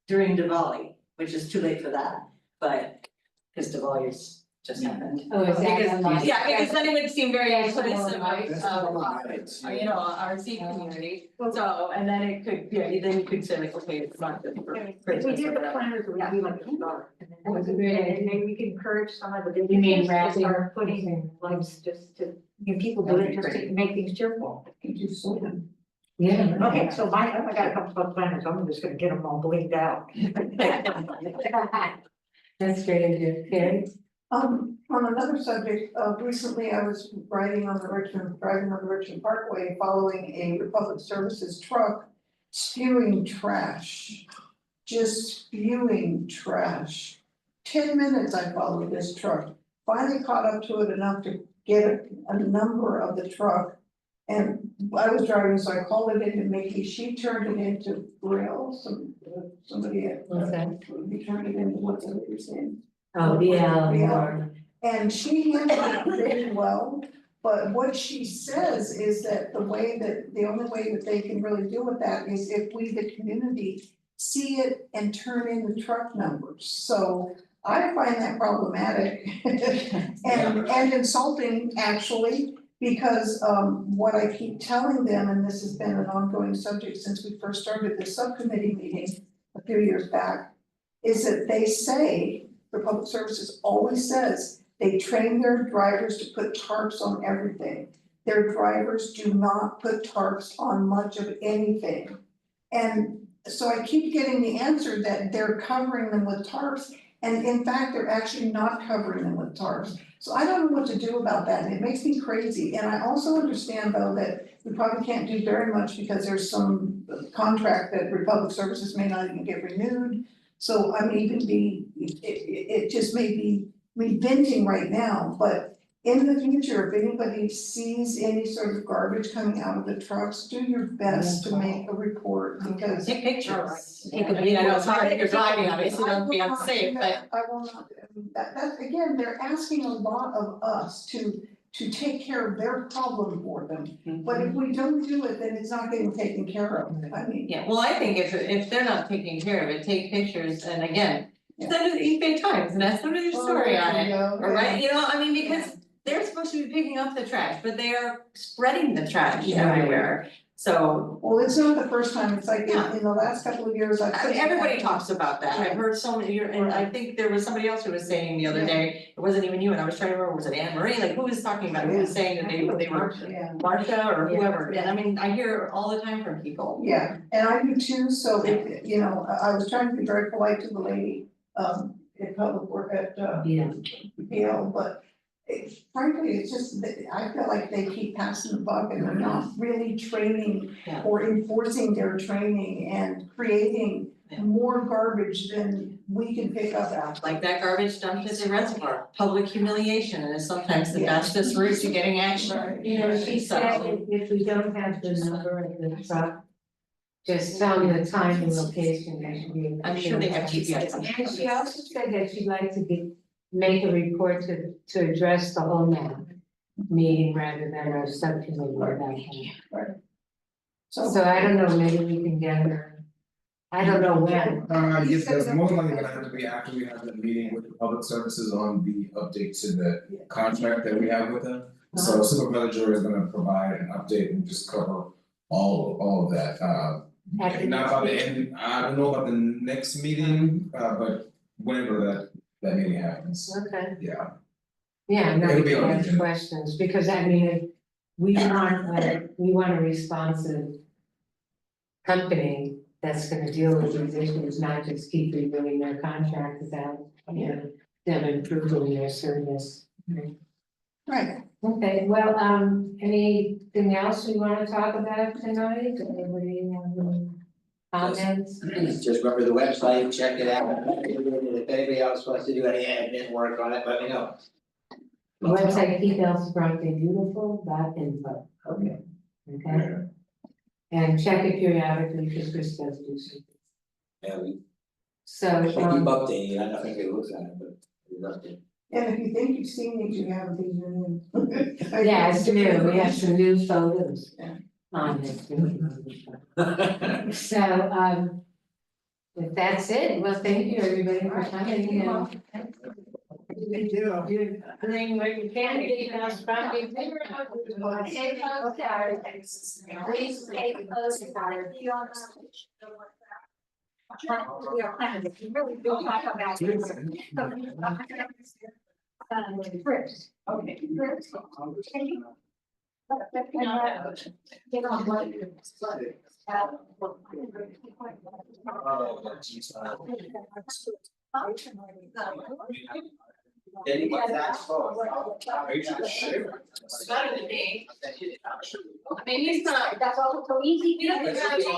during Diwali, which is too late for that, but, because Diwali's just happened. Oh, is that Because, the light? yeah, because then it would seem very That's more inclusive light. of our C community, so, and then it could, then you could say like, okay, it's not just for If we Christmas did or the whatever. planners, it would be like a dark. And then That was a great idea. maybe we can encourage some of the You mean businesses to wrapping? start putting lights just to, people do it just to make things cheerful. Yeah. Okay, so I got a couple of planners, I'm just gonna get them all bleaked out. That's great idea, Carrie? On another subject, recently I was driving on the Richmond Parkway, following a Republic Services truck spewing trash. Just spewing trash. 10 minutes I followed this truck, finally caught up to it enough to get a number of the truck. And I was driving, so I called it into Mickey, she turned it into Braille, somebody at. What's that? We turned it into, what's the other name? Oh, yeah. And she handled it very well, but what she says is that the only way that they can really deal with that is if we, the community, see it and turn in the truck numbers. So I find that problematic and insulting, actually, because what I keep telling them, and this has been an ongoing subject since we first started this subcommittee meeting a few years back, is that they say, the Public Services always says, they train their drivers to put tarps on everything. Their drivers do not put tarps on much of anything. And so I keep getting the answer that they're covering them with tarps, and in fact, they're actually not covering them with tarps. So I don't know what to do about that, and it makes me crazy. And I also understand though that we probably can't do very much because there's some contract that Republic Services may not even get renewed. So I may even be, it just may be me venting right now, but in the future, if anybody sees any sort of garbage coming out of the trucks, do your best to make a report because. Take pictures. Take a I mean, I know it's hard if you're video. driving, obviously, don't be unsafe, but. I will not, that, again, they're asking a lot of us to take care of their problem for them. But if we don't do it, then it's not getting taken care of, I mean. Yeah, well, I think if they're not taking care of it, take pictures and again, send it to the East Bay Times and ask them to do a story on it. Or right, I mean, because they're supposed to be picking up the trash, but they are spreading the trash everywhere. So, Well, it's not the first time, it's like in the last couple of years, I've. I mean, seen everybody that. talks about that, I've heard so many, and I think there was somebody else who was saying the other day, it wasn't even you, and I was trying to remember, was it Anne Marie, like, who was talking about it, who was saying that they were Yeah. Marcia or whoever, and I mean, I hear all the time from people. Yeah, and I do too, so if, you know, I was trying to be very polite to the lady, in public work at, Yeah. Yale, but frankly, it's just, that I feel like they keep passing the buck and they're not really training Yeah. or enforcing their training and creating more garbage than we can pick up after. Like that garbage dumped at the reservoir, public humiliation, and is sometimes the fastest route to getting action. You know, she said if we don't have the number of the truck, just tell me the time and location, they should be able to. I'm sure they have GPS. And she also said that she'd like to make a report to address the whole meeting rather than a subcommittee or that. So I don't know, maybe we can get her, I don't know when. Yes, that's most likely gonna have to be after we have the meeting with the public services on the update to the contract that we have with them. So Supervisor is gonna provide an update and just cover all of that, At the not next about the meeting. end, I don't know about the next meeting, but whenever that meeting happens, Okay. yeah. Yeah, no, It'll we be can on the ask agenda. questions, because I mean, if we want a responsive company that's gonna deal with these issues, not just keep renewing their contract without, you know, them improving their service. Right. Okay, well, anything else we wanna talk about tonight? Anybody have any comments? Just remember the website, check it out, if anybody else wants to do any admin work on it, let me know. Website keep El Bronte Beautiful.info. Okay. Okay? And check it periodically, because Chris does do something. Yeah, we So, keep updating, I don't think it looks at it, but we update. And if you think you've seen these, you haven't seen them. yeah, it's new, we have some new photos Yeah. on it. So, if that's it, well, thank you, everybody, for coming, and you're doing what you can to keep us from being. Please take those cards. We are planning to really do talk about this. First, okay. First. Get on what you're. Then you get that spot. It's better than me. I mean, he's not. That's all so easy. He doesn't have- Let's see,